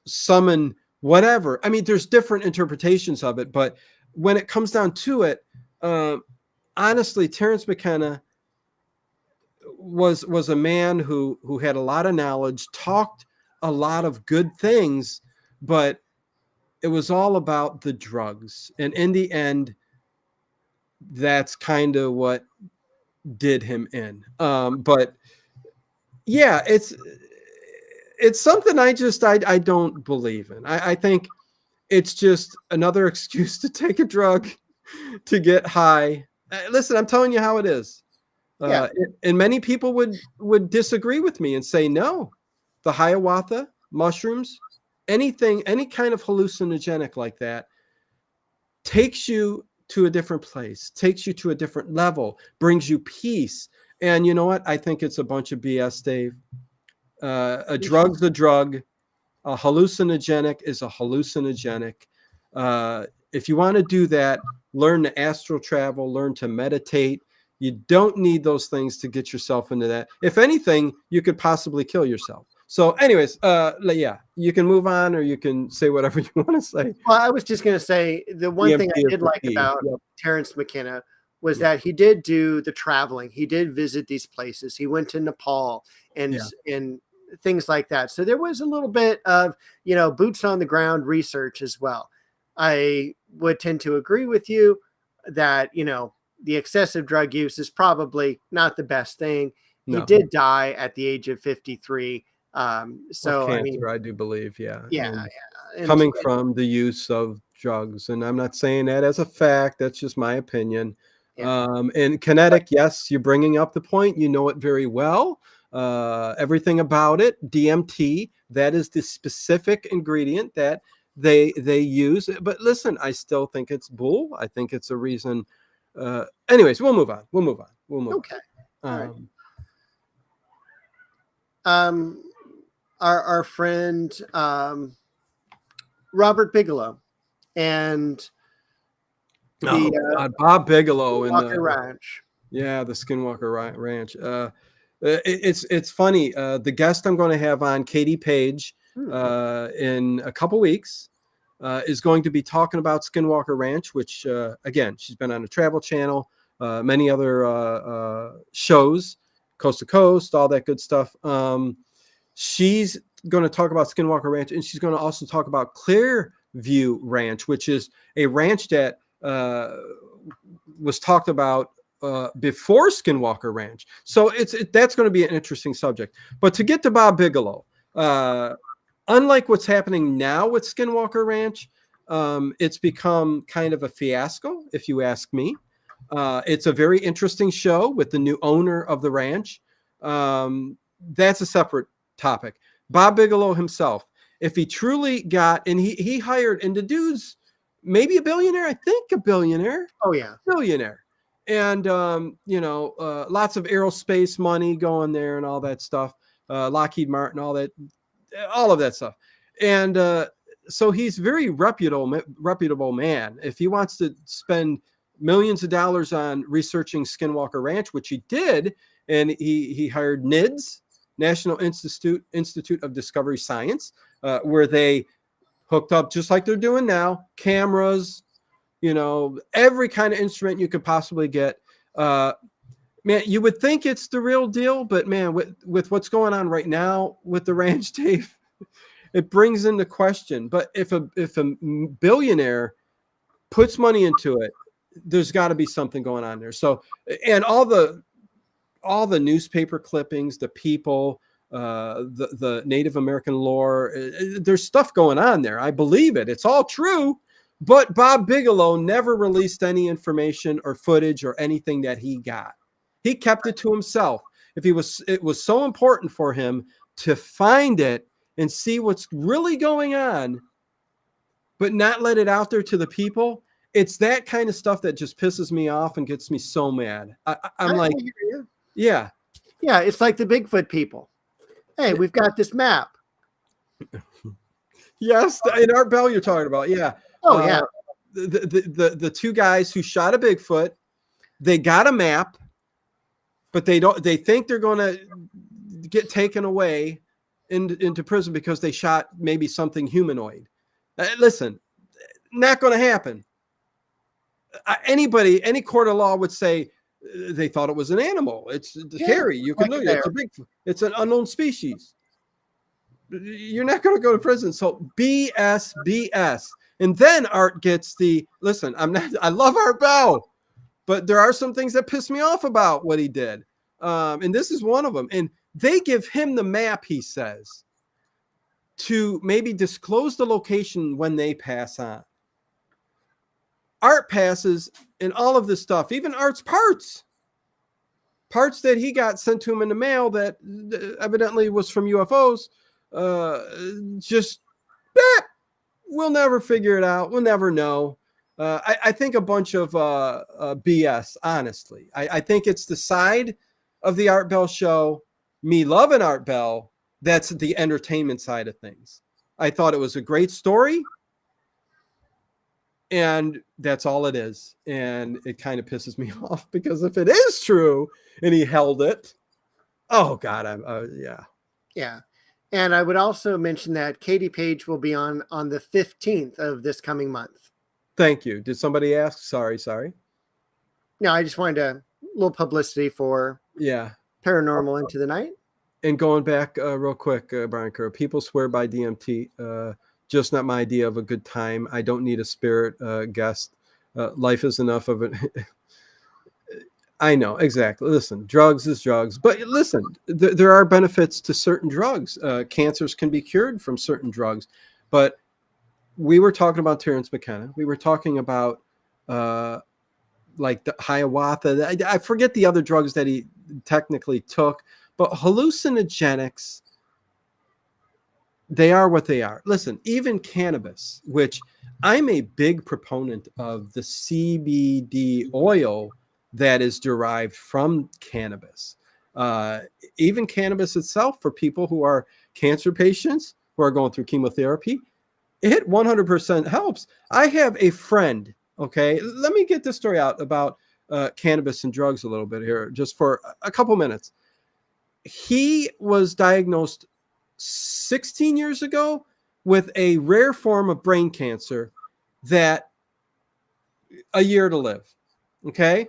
summon whatever. I mean, there's different interpretations of it, but when it comes down to it, honestly, Terrence McKenna was a man who had a lot of knowledge, talked a lot of good things, but it was all about the drugs. And in the end, that's kind of what did him in. But yeah, it's something I don't believe in. I think it's just another excuse to take a drug, to get high. Listen, I'm telling you how it is. And many people would disagree with me and say, no, the ayahuasca, mushrooms, anything, any kind of hallucinogenic like that takes you to a different place, takes you to a different level, brings you peace. And you know what? I think it's a bunch of BS, Dave. A drug's a drug. A hallucinogenic is a hallucinogenic. If you want to do that, learn to astral travel, learn to meditate. You don't need those things to get yourself into that. If anything, you could possibly kill yourself. So anyways, yeah, you can move on, or you can say whatever you want to say. Well, I was just going to say, the one thing I did like about Terrence McKenna was that he did do the traveling. He did visit these places. He went to Nepal and things like that. So there was a little bit of, boots on the ground research as well. I would tend to agree with you that, the excessive drug use is probably not the best thing. No. He did die at the age of 53. So cancer, I do believe. Yeah. And coming from the use of drugs. And I'm not saying that as a fact. That's just my opinion. And kinetic, yes, you're bringing up the point. You know it very well. Everything about it. DMT, that is the specific ingredient that they use. But listen, I still think it's bull. I think it's a reason. Anyways, we'll move on. Okay. All right. Our friend Robert Bigelow and Bob Bigelow in the Ranch. Yeah, the Skinwalker Ranch. It's funny. The guest I'm going to have on, Katie Page, in a couple weeks, is going to be talking about Skinwalker Ranch, which again, she's been on the Travel Channel, many other shows, Coast to Coast, all that good stuff. She's going to talk about Skinwalker Ranch, and she's going to also talk about Clearview Ranch, which is a ranch that was talked about before Skinwalker Ranch. So that's going to be an interesting subject. But to get to Bob Bigelow, unlike what's happening now with Skinwalker Ranch, it's become kind of a fiasco, if you ask me. It's a very interesting show with the new owner of the ranch. That's a separate topic. Bob Bigelow himself, if he truly got, and he hired, and the dude's maybe a billionaire, I think a billionaire. Oh yeah. Billionaire. And, lots of aerospace money going there and all that stuff. Lockheed Martin, all of that stuff. And so he's very reputable man. If he wants to spend millions of dollars on researching Skinwalker Ranch, which he did, and he hired NIDS, National Institute of Discovery Science, where they hooked up, just like they're doing now, cameras, every kind of instrument you could possibly get. Man, you would think it's the real deal, but man, with what's going on right now with the ranch, Dave, it brings into question. But if a billionaire puts money into it, there's got to be something going on there. So, and all the newspaper clippings, the people, the Native American lore, there's stuff going on there. I believe it. It's all true. But Bob Bigelow never released any information or footage or anything that he got. He kept it to himself. It was so important for him to find it and see what's really going on, but not let it out there to the people. It's that kind of stuff that just pisses me off and gets me so mad. I'm like, yeah. It's like the Bigfoot people. Hey, we've got this map. Yes, in Art Bell you're talking about. Yeah. Oh yeah. The two guys who shot a Bigfoot, they got a map, but they think they're going to get taken away into prison because they shot maybe something humanoid. Listen, not going to happen. Any court of law would say they thought it was an animal. It's hairy. You can look at it. It's a Bigfoot. It's an unknown species. You're not going to go to prison. So BS. And then Art gets listen, I love Art Bell, but there are some things that piss me off about what he did. And this is one of them. And they give him the map, he says, to maybe disclose the location when they pass on. Art passes and all of this stuff, even Art's parts that he got sent to him in the mail that evidently was from UFOs, we'll never figure it out. We'll never know. I think a bunch of BS, honestly. I think it's the side of the Art Bell show, me loving Art Bell, that's the entertainment side of things. I thought it was a great story, and that's all it is. And it kind of pisses me off because if it is true and he held it, oh God, yeah. Yeah. And I would also mention that Katie Page will be on the 15th of this coming month. Thank you. Did somebody ask? Sorry. No, I just wanted a little publicity for Paranormal Into the Night. And going back real quick, Brian Kerr, people swear by DMT. Just not my idea of a good time. I don't need a spirit guest. Life is enough of it. I know, exactly. Listen, drugs is drugs. But listen, there are benefits to certain drugs. Cancers can be cured from certain drugs. But we were talking about Terrence McKenna. We were talking about like the ayahuasca. I forget the other drugs that he technically took. But hallucinogenics, they are what they are. Listen, even cannabis, which I'm a big proponent of the CBD oil that is derived from cannabis. Even cannabis itself, for people who are cancer patients who are going through chemotherapy, it 100% helps. I have a friend, okay? Let me get this story out about cannabis and drugs a little bit here, just for a couple minutes. He was diagnosed 16 years ago with a rare form of brain cancer that a year to live. Okay.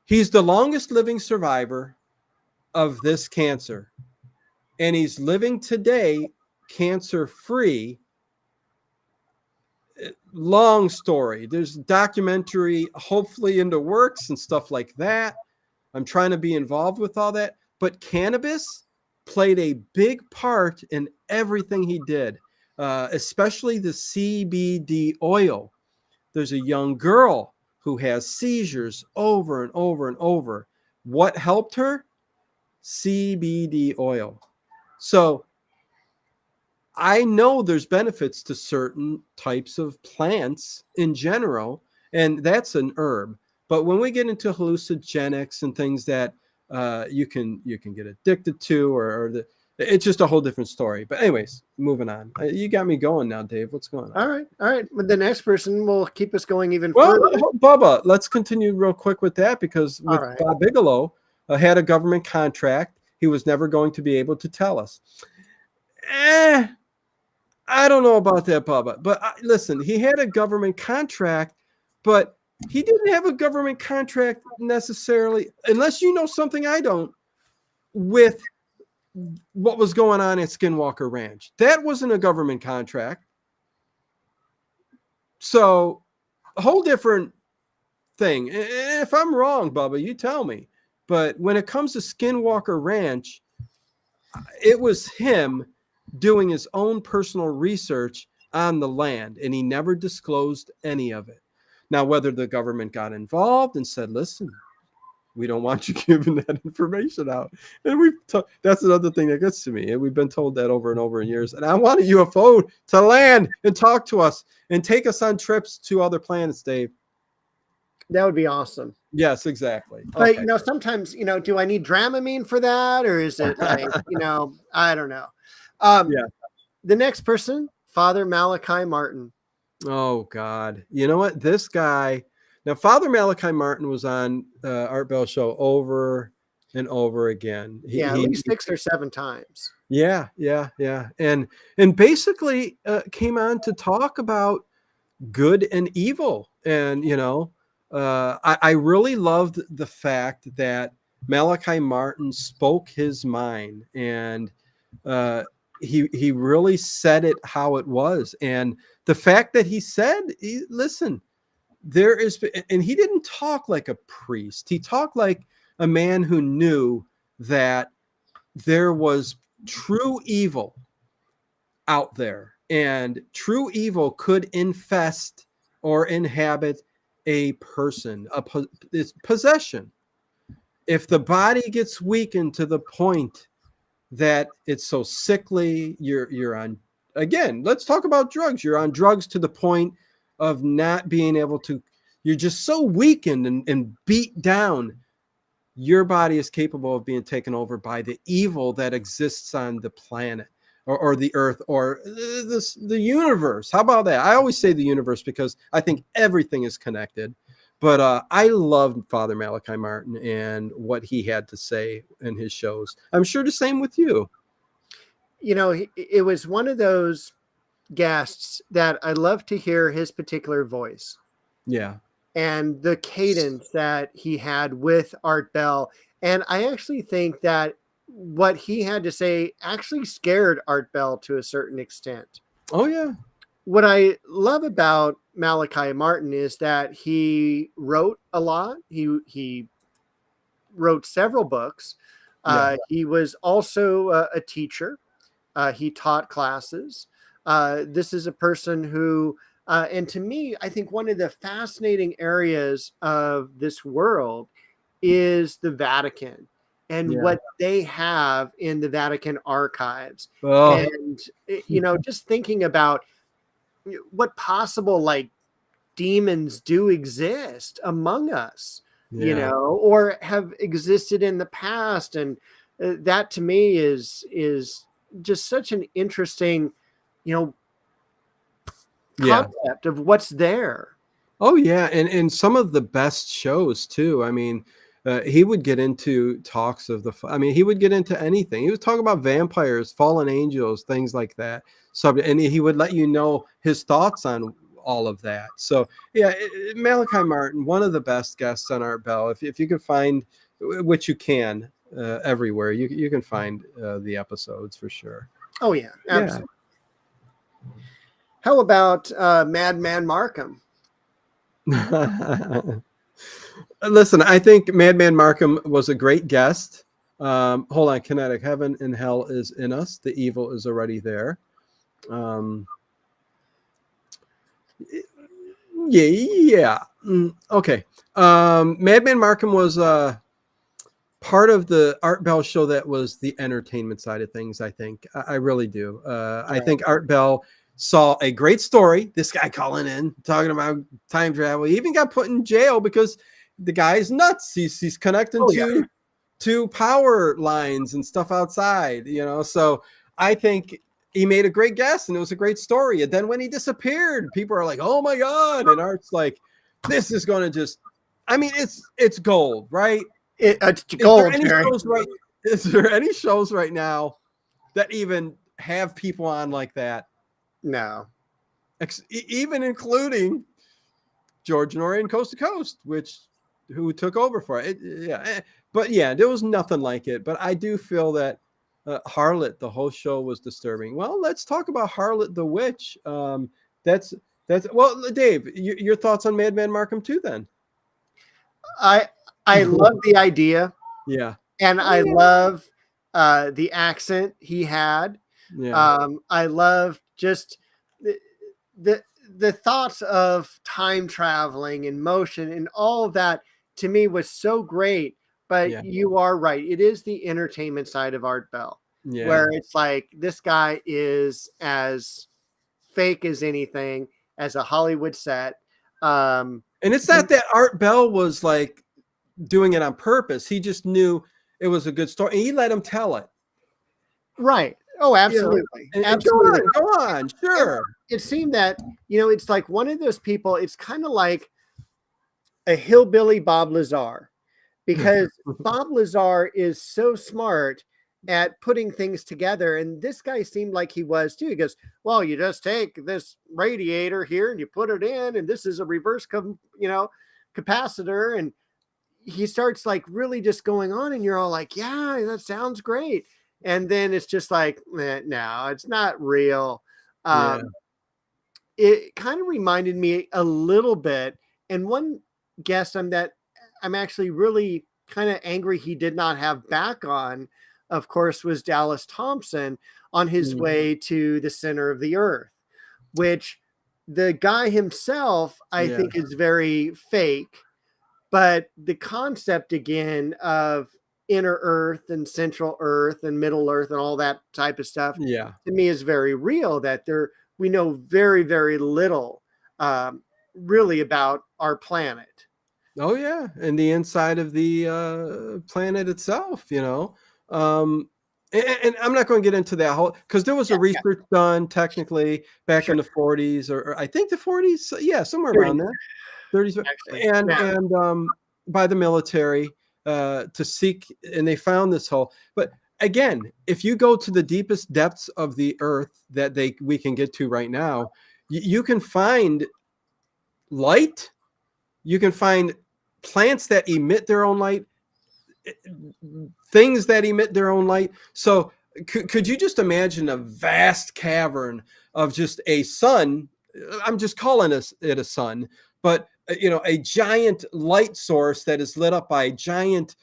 He's the longest living survivor of this cancer. And he's living today cancer free. Long story. There's a documentary, hopefully in the works and stuff like that. I'm trying to be involved with all that. But cannabis played a big part in everything he did, especially the CBD oil. There's a young girl who has seizures over and over and over. What helped her? CBD oil. So I know there's benefits to certain types of plants in general, and that's an herb. But when we get into hallucinogenics and things that you can get addicted to, it's just a whole different story. But anyways, moving on. You got me going now, Dave. What's going on? All right. The next person will keep us going even further. Bubba, let's continue real quick with that, because with Bob Bigelow had a government contract. He was never going to be able to tell us. I don't know about that, Bubba. But listen, he had a government contract, but he didn't have a government contract necessarily, unless you know something I don't, with what was going on at Skinwalker Ranch. That wasn't a government contract. So a whole different thing. If I'm wrong, Bubba, you tell me. But when it comes to Skinwalker Ranch, it was him doing his own personal research on the land, and he never disclosed any of it. Now, whether the government got involved and said, listen, we don't want you giving that information out. And that's another thing that gets to me. And we've been told that over and over in years. And I want a UFO to land and talk to us and take us on trips to other planets, Dave. That would be awesome. Yes, exactly. But, sometimes, do I need Dramamine for that? Or is it like, I don't know. The next person, Father Malachi Martin. Oh, God. You know what? This guy... Now, Father Malachi Martin was on Art Bell Show over and over again. At least 6 or 7 times. Yeah. And basically came on to talk about good and evil. And, I really loved the fact that Malachi Martin spoke his mind, and he really said it how it was. And the fact that he said, listen, there is, and he didn't talk like a priest. He talked like a man who knew that there was true evil out there, and true evil could infest or inhabit a person, it's possession. If the body gets weakened to the point that it's so sickly, you're on, again, let's talk about drugs. You're on drugs to the point of not being able to, you're just so weakened and beat down, your body is capable of being taken over by the evil that exists on the planet or the earth or the universe. How about that? I always say the universe because I think everything is connected. But I loved Father Malachi Martin and what he had to say in his shows. I'm sure the same with you. It was one of those guests that I love to hear his particular voice. Yeah. and the cadence that he had with Art Bell. And I actually think that what he had to say actually scared Art Bell to a certain extent. Oh, yeah. What I love about Malachi Martin is that he wrote a lot. He wrote several books. He was also a teacher. He taught classes. This is a person who, and to me, I think one of the fascinating areas of this world is the Vatican and what they have in the Vatican archives. Oh. And, just thinking about what possible like demons do exist among us, or have existed in the past. And that to me is just such an interesting, concept of what's there. Oh, yeah. And some of the best shows too. I mean, he would get into talks of he would get into anything. He was talking about vampires, fallen angels, things like that. And he would let you know his thoughts on all of that. So yeah, Malachi Martin, one of the best guests on Art Bell. If you could find, which you can everywhere, you can find the episodes for sure. Oh yeah, absolutely. How about Madman Markham? Listen, I think Madman Markham was a great guest. Hold on, kinetic. Heaven and hell is in us. The evil is already there. Yeah. Okay. Madman Markham was part of the Art Bell show that was the entertainment side of things, I think. I really do. I think Art Bell saw a great story. This guy calling in, talking about time travel. He even got put in jail because the guy's nuts. He's connecting to power lines and stuff outside, So I think he made a great guess and it was a great story. And then when he disappeared, people are like, oh my God. And Art's like, this is going to just, it's gold, right? It's gold. Is there any shows right now that even have people on like that? No. Even including George Norian Coast to Coast, who took over for it. But yeah, there was nothing like it. But I do feel that Harlot, the whole show was disturbing. Well, let's talk about Harlot the Witch. That's well, Dave, your thoughts on Madman Markham too then? I love the idea. Yeah. And I love the accent he had. Yeah. I love just the thoughts of time traveling and motion and all of that to me was so great. But you are right. It is the entertainment side of Art Bell, where it's like this guy is as fake as anything, as a Hollywood set. And it's not that Art Bell was like doing it on purpose. He just knew it was a good story. And he let him tell it. Right. Oh, absolutely. Absolutely. Go on. Sure. It seemed that, it's like one of those people, it's kind of like a hillbilly Bob Lazar, because Bob Lazar is so smart at putting things together. And this guy seemed like he was too. He goes, well, you just take this radiator here and you put it in, and this is a reverse, capacitor. And he starts like really just going on, and you're all like, yeah, that sounds great. And then it's just like, no, it's not real. It kind of reminded me a little bit. And one guest I'm actually really kind of angry he did not have back on, of course, was Dallas Thompson on his way to the center of the earth, which the guy himself, I think, is very fake. But the concept again of inner earth and central earth and middle earth and all that type of stuff, to me is very real, that we know very, very little really about our planet. Oh yeah. And the inside of the planet itself, and I'm not going to get into that whole, because there was a research done technically back in the 40s or I think the 40s. Yeah. Somewhere around there. 30s. And by the military to seek, and they found this whole, but again, if you go to the deepest depths of the earth that we can get to right now, you can find light You can find plants that emit their own light, things that emit their own light. So could you just imagine a vast cavern of just a sun? I'm just calling it a sun, but a giant light source that is lit up by a giant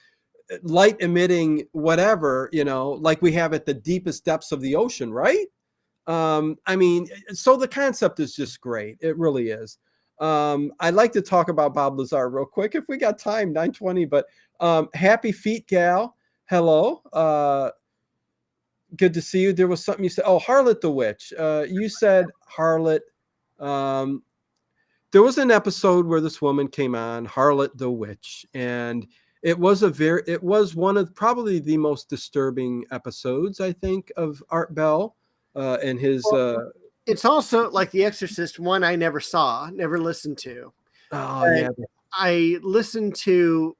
light emitting whatever, like we have at the deepest depths of the ocean, right? I mean, so the concept is just great. It really is. I'd like to talk about Bob Lazar real quick if we got time, 9:20, but Happy Feet Gal, hello. Good to see you. There was something you said. Oh, Harlot the Witch. You said Harlot. There was an episode where this woman came on, Harlot the Witch, and it was one of probably the most disturbing episodes, I think, of Art Bell and his. It's also like The Exorcist, one I never saw, never listened to. Oh, yeah. I listened to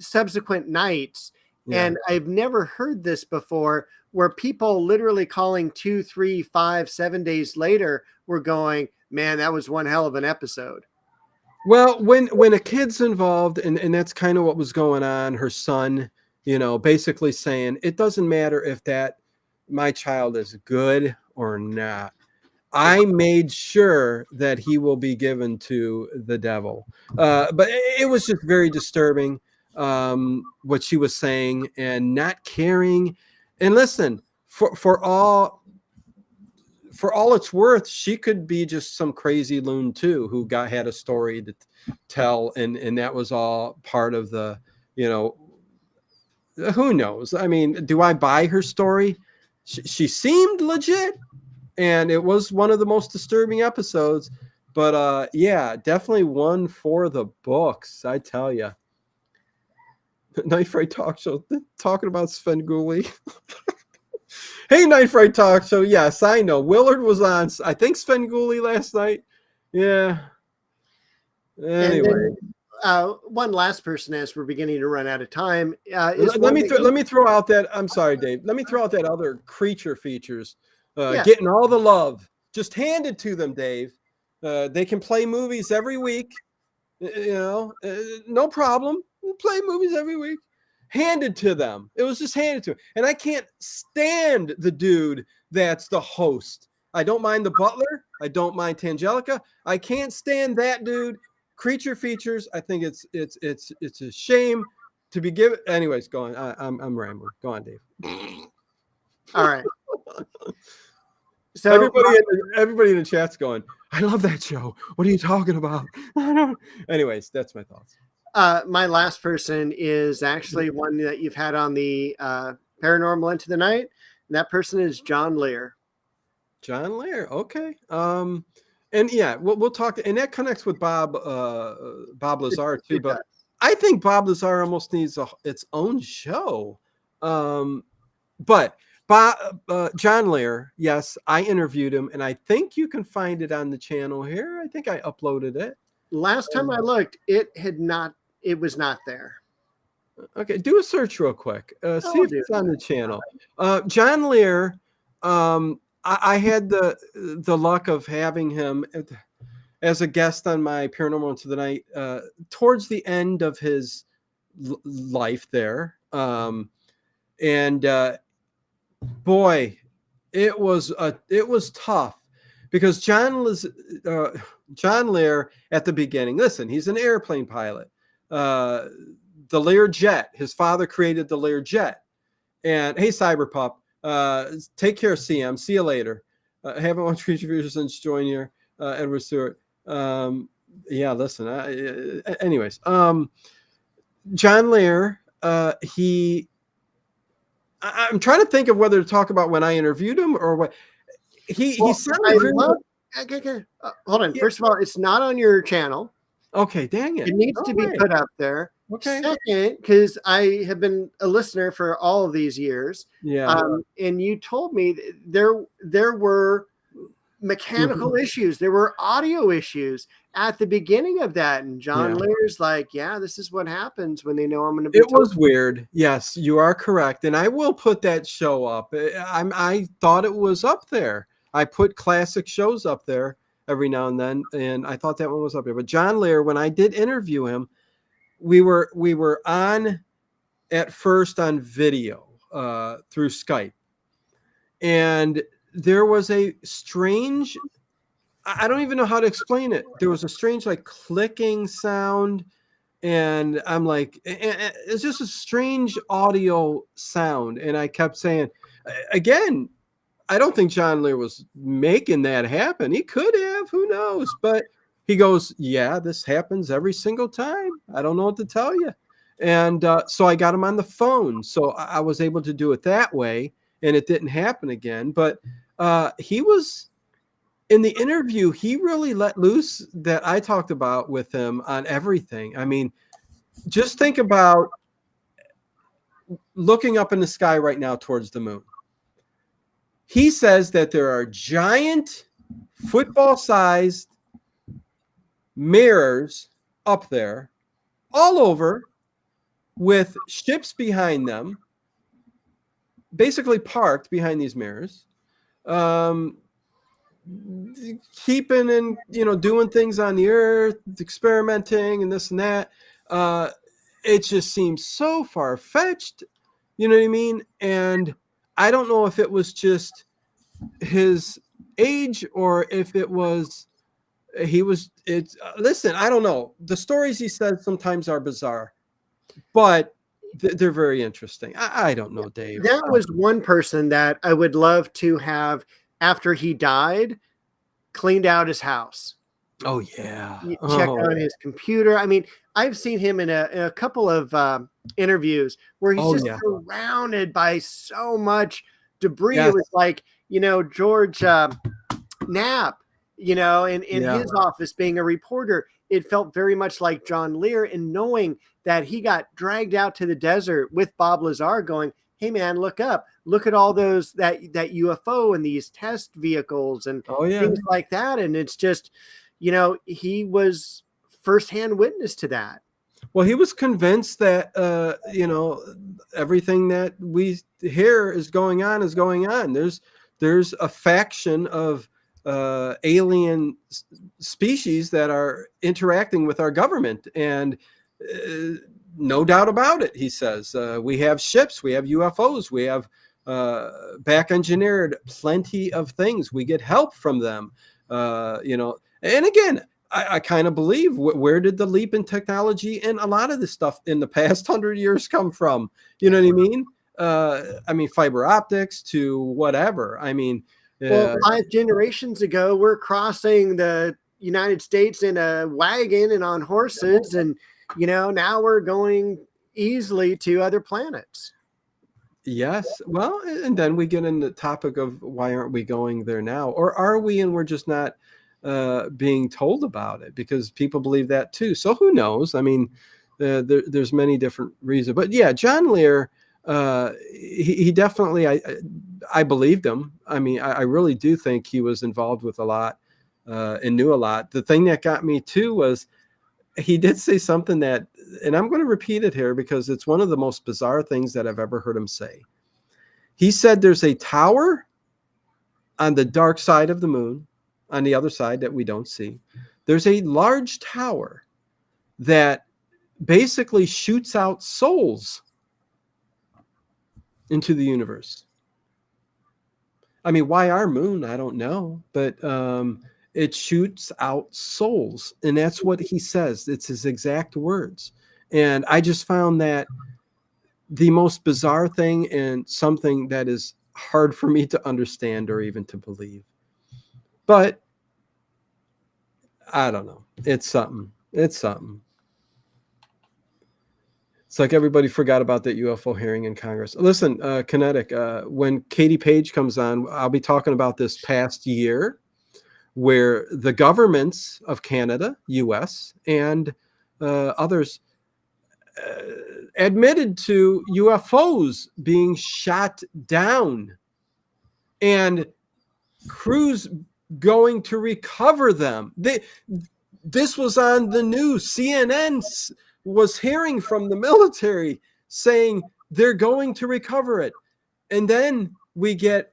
subsequent nights, and I've never heard this before, where people literally calling 2, 3, 5, 7 days later were going, man, that was one hell of an episode. Well, when a kid's involved, and that's kind of what was going on, her son, basically saying, it doesn't matter if my child is good or not. I made sure that he will be given to the devil. But it was just very disturbing, what she was saying and not caring. And listen, for all it's worth, she could be just some crazy loon too, who had a story to tell. And that was all part of the, who knows? I mean, do I buy her story? She seemed legit. And it was one of the most disturbing episodes, but yeah, definitely one for the books, I tell you. Night Fright Talk Show, talking about Svengoolie. Hey, Night Fright Talk Show. Yes, I know. Willard was on, I think, Svengoolie last night. Yeah. Anyway. One last person, as we're beginning to run out of time. Let me throw out that, I'm sorry, Dave. Let me throw out that other creature features. Getting all the love, just hand it to them, Dave. They can play movies every week, no problem. We'll play movies every week. Handed to them. It was just handed to them. And I can't stand the dude that's the host. I don't mind the butler. I don't mind Tangelica. I can't stand that dude. Creature features. I think it's a shame to be given. Anyways, go on. I'm rambling. Go on, Dave. All right. So everybody in the chat's going, I love that show. What are you talking about? Anyways, that's my thoughts. My last person is actually one that you've had on the Paranormal Into the Night. And that person is John Lear. John Lear. Okay. And yeah, we'll talk. And that connects with Bob Lazar too. But I think Bob Lazar almost needs its own show. But John Lear, yes, I interviewed him, and I think you can find it on the channel here. I think I uploaded it. Last time I looked, it was not there. Okay, do a search real quick. See if it's on the channel. John Lear, I had the luck of having him as a guest on my Paranormal Into the Night towards the end of his life there. Boy, it was tough because John Lear at the beginning. Listen, he's an airplane pilot. The Lear jet. His father created the Lear jet. And hey, Cyberpup, take care, CM. See you later. Haven't watched Creature Features since joining here, Edward Stewart. Yeah, listen. Anyways, John Lear. I'm trying to think of whether to talk about when I interviewed him or what. He sounded very. Okay. Hold on. Yeah. First of all, it's not on your channel. Okay, dang it. It needs to be put up there. Okay. Second, because I have been a listener for all of these years. Yeah. And you told me there were mechanical issues. There were audio issues at the beginning of that. And John Lear's like, yeah, this is what happens when they know I'm going to be. It was weird. Yes, you are correct. And I will put that show up. I thought it was up there. I put classic shows up there. every now and then, and I thought that one was up there. But John Lear, when I did interview him, we were on at first on video through Skype, and there was a strange, I don't even know how to explain it. There was a strange like clicking sound, and I'm like, it's just a strange audio sound, and I kept saying, again, I don't think John Lear was making that happen. He could have, who knows? But he goes, yeah, this happens every single time. I don't know what to tell you. And so I got him on the phone. So I was able to do it that way, and it didn't happen again. But he was, in the interview, he really let loose that I talked about with him on everything. I mean, just think about looking up in the sky right now towards the moon. He says that there are giant football-sized mirrors up there all over with ships behind them, basically parked behind these mirrors, keeping and, doing things on the earth, experimenting and this and that. It just seems so far-fetched, you know what I mean? And I don't know if it was just his age or if it was listen, I don't know. The stories he said sometimes are bizarre, but they're very interesting. I don't know, Dave. That was one person that I would love to have, after he died, cleaned out his house. Oh yeah. Check on his computer. I mean, I've seen him in a couple of interviews where he's surrounded by so much debris. Yes. It was like, George Knapp, in his office being a reporter. It felt very much like John Lear, and knowing that he got dragged out to the desert with Bob Lazar going, hey man, look up, look at all those, that UFO and these test vehicles and things like that. And it's just, he was firsthand witness to that. Well, he was convinced that, everything that we hear is going on. There's a faction of alien species that are interacting with our government. And no doubt about it, he says. We have ships, we have UFOs, we have back engineered plenty of things. We get help from them, And again, I kind of believe, where did the leap in technology and a lot of this stuff in the past 100 years come from? You know what I mean? Fiber optics to whatever. I mean, well, 5 generations ago, we're crossing the United States in a wagon and on horses, and now we're going easily to other planets. Yes. Well, and then we get in the topic of, why aren't we going there now? Or are we, and we're just not being told about it, because people believe that too. So who knows? I mean, there's many different reasons. But yeah, John Lear, he definitely, I believed him. I mean, I really do think he was involved with a lot and knew a lot. The thing that got me too was, he did say something that, and I'm going to repeat it here because it's one of the most bizarre things that I've ever heard him say. He said there's a tower on the dark side of the moon, on the other side that we don't see. There's a large tower that basically shoots out souls into the universe. I mean, why our moon? I don't know, but it shoots out souls, and that's what he says. It's his exact words. And I just found that the most bizarre thing, and something that is hard for me to understand or even to believe. But I don't know. It's something. It's like everybody forgot about that UFO hearing in Congress. Listen, Kinetic, when Katie Page comes on, I'll be talking about this past year where the governments of Canada, US, and others admitted to UFOs being shot down and crews going to recover them. This was on the news. CNN was hearing from the military saying they're going to recover it. And then we get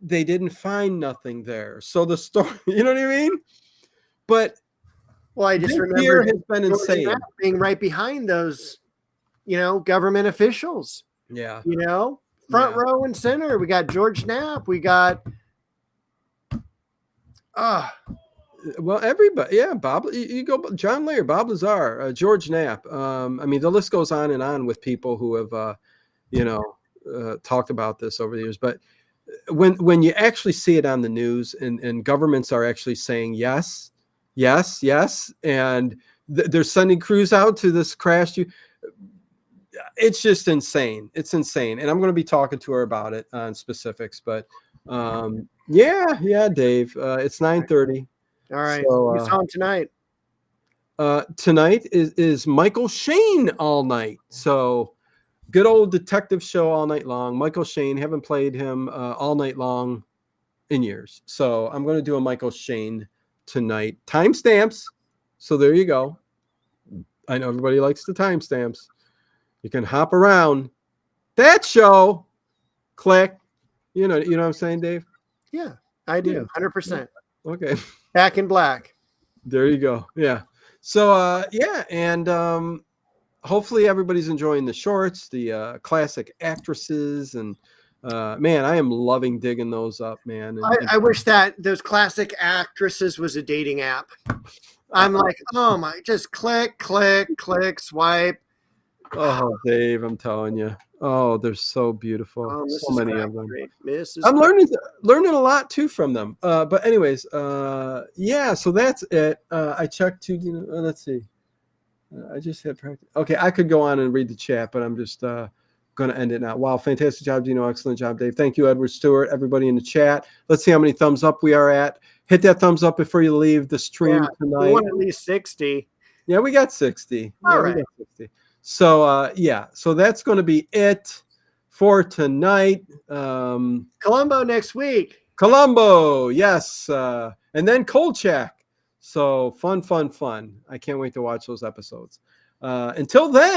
they didn't find nothing there. So the story, you know what I mean? But well, I just remember year has been insane. Being right behind those, government officials. Yeah. Front row and center. We got George Knapp. We got well, everybody, yeah, Bob, you go, John Layer, Bob Lazar, George Knapp. I mean, the list goes on and on with people who have, talked about this over the years. But when you actually see it on the news and governments are actually saying yes, and they're sending crews out to this crash, it's just insane. It's insane. And I'm going to be talking to her about it on specifics. But yeah, Dave, it's 9:30. All right. So, you saw him tonight. Tonight is Michael Shane all night. So good old detective show all night long. Michael Shane, haven't played him all night long in years. So I'm going to do a Michael Shane tonight. Timestamps. So there you go. I know everybody likes the timestamps. You can hop around that show. Click. You know what I'm saying, Dave? Yeah, I do. 100%. Okay. Back in Black. There you go. Yeah. So and hopefully everybody's enjoying the shorts, the classic actresses, and man, I am loving digging those up, man. I wish that those classic actresses was a dating app. I'm like, oh my, just click, swipe. Oh, Dave, I'm telling you. Oh, they're so beautiful. So many of them. I'm learning a lot too from them. But anyways, yeah, so that's it. I checked to, let's see. I just had practice. Okay, I could go on and read the chat, but I'm just going to end it now. Wow, fantastic job, Dino. Excellent job, Dave. Thank you, Edward Stewart, everybody in the chat. Let's see how many thumbs up we are at. Hit that thumbs up before you leave the stream tonight. We want at least 60. Yeah, we got 60. All right. We got 60. So, so that's going to be it for tonight. Columbo next week. Columbo, yes. And then Kolchak. So fun. I can't wait to watch those episodes. Until then.